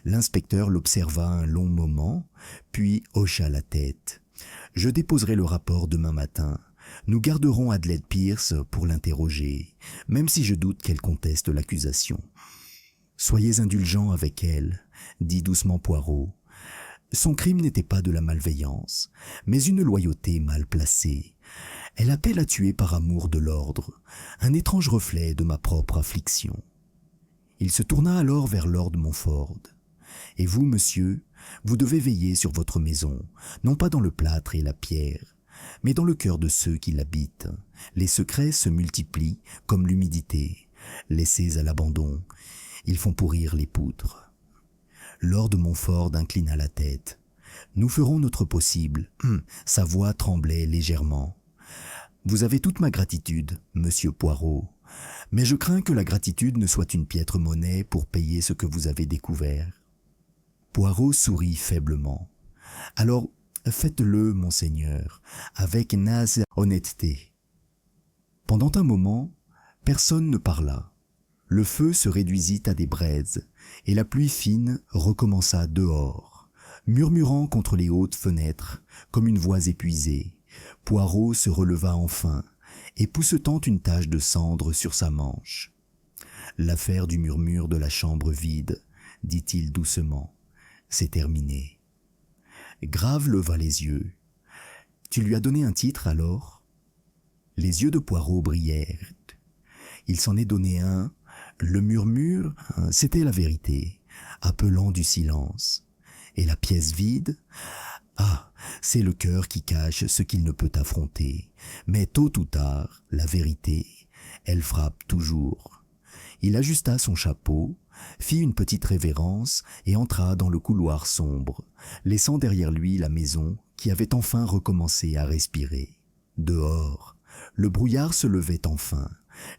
L'inspecteur l'observa un long moment, puis hocha la tête. « Je déposerai le rapport demain matin. Nous garderons Adelaide Pierce pour l'interroger, même si je doute qu'elle conteste l'accusation. »« Soyez indulgents avec elle, » dit doucement Poirot. Son crime n'était pas de la malveillance, mais une loyauté mal placée. Elle appelle à tuer par amour de l'ordre, un étrange reflet de ma propre affliction. Il se tourna alors vers Lord Montfort. « Et vous, monsieur, vous devez veiller sur votre maison, non pas dans le plâtre et la pierre, mais dans le cœur de ceux qui l'habitent. Les secrets se multiplient comme l'humidité. Laissés à l'abandon, ils font pourrir les poutres. » Lord Montfort inclina la tête. « Nous ferons notre possible. » Sa voix tremblait légèrement. « Vous avez toute ma gratitude, monsieur Poirot, mais je crains que la gratitude ne soit une piètre monnaie pour payer ce que vous avez découvert. » Poirot sourit faiblement. « Alors, faites-le, monseigneur, avec naze honnêteté. » Pendant un moment, personne ne parla. Le feu se réduisit à des braises, et la pluie fine recommença dehors, murmurant contre les hautes fenêtres, comme une voix épuisée. Poirot se releva enfin, et poussetant une tache de cendre sur sa manche. « L'affaire du murmure de la chambre vide, dit-il doucement, c'est terminé. » Grave leva les yeux. « Tu lui as donné un titre alors ?» Les yeux de Poirot brillèrent. Il s'en est donné un. Le murmure, c'était la vérité, appelant du silence. Et la pièce vide? Ah, c'est le cœur qui cache ce qu'il ne peut affronter. Mais tôt ou tard, la vérité, elle frappe toujours. Il ajusta son chapeau, fit une petite révérence et entra dans le couloir sombre, laissant derrière lui la maison qui avait enfin recommencé à respirer. Dehors, le brouillard se levait enfin,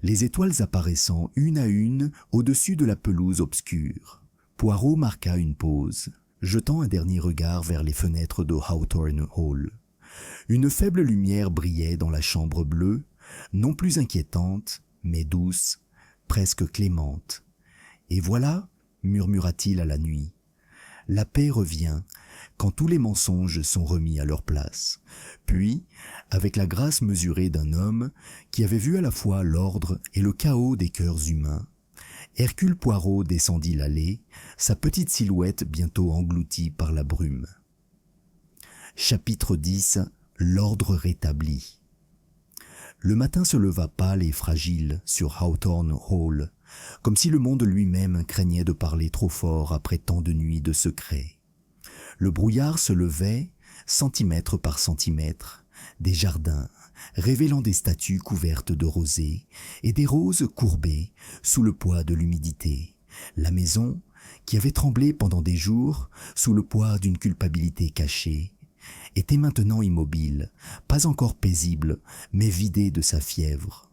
les étoiles apparaissant une à une au-dessus de la pelouse obscure. Poirot marqua une pause, jetant un dernier regard vers les fenêtres de Hawthorne Hall. Une faible lumière brillait dans la chambre bleue, non plus inquiétante, mais douce, presque clémente. « Et voilà, murmura-t-il à la nuit, la paix revient quand tous les mensonges sont remis à leur place. » Puis, avec la grâce mesurée d'un homme qui avait vu à la fois l'ordre et le chaos des cœurs humains, Hercule Poirot descendit l'allée, sa petite silhouette bientôt engloutie par la brume. Chapitre 10. L'ordre rétabli. Le matin se leva pâle et fragile sur Hawthorne Hall, comme si le monde lui-même craignait de parler trop fort après tant de nuits de secret. Le brouillard se levait, centimètre par centimètre, des jardins, révélant des statues couvertes de rosée et des roses courbées sous le poids de l'humidité. La maison, qui avait tremblé pendant des jours sous le poids d'une culpabilité cachée, était maintenant immobile, pas encore paisible, mais vidée de sa fièvre.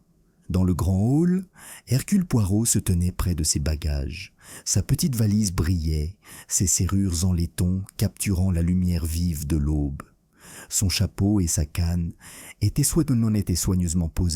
Dans le grand hall, Hercule Poirot se tenait près de ses bagages. Sa petite valise brillait, ses serrures en laiton capturant la lumière vive de l'aube. Son chapeau et sa canne étaient soigneusement posés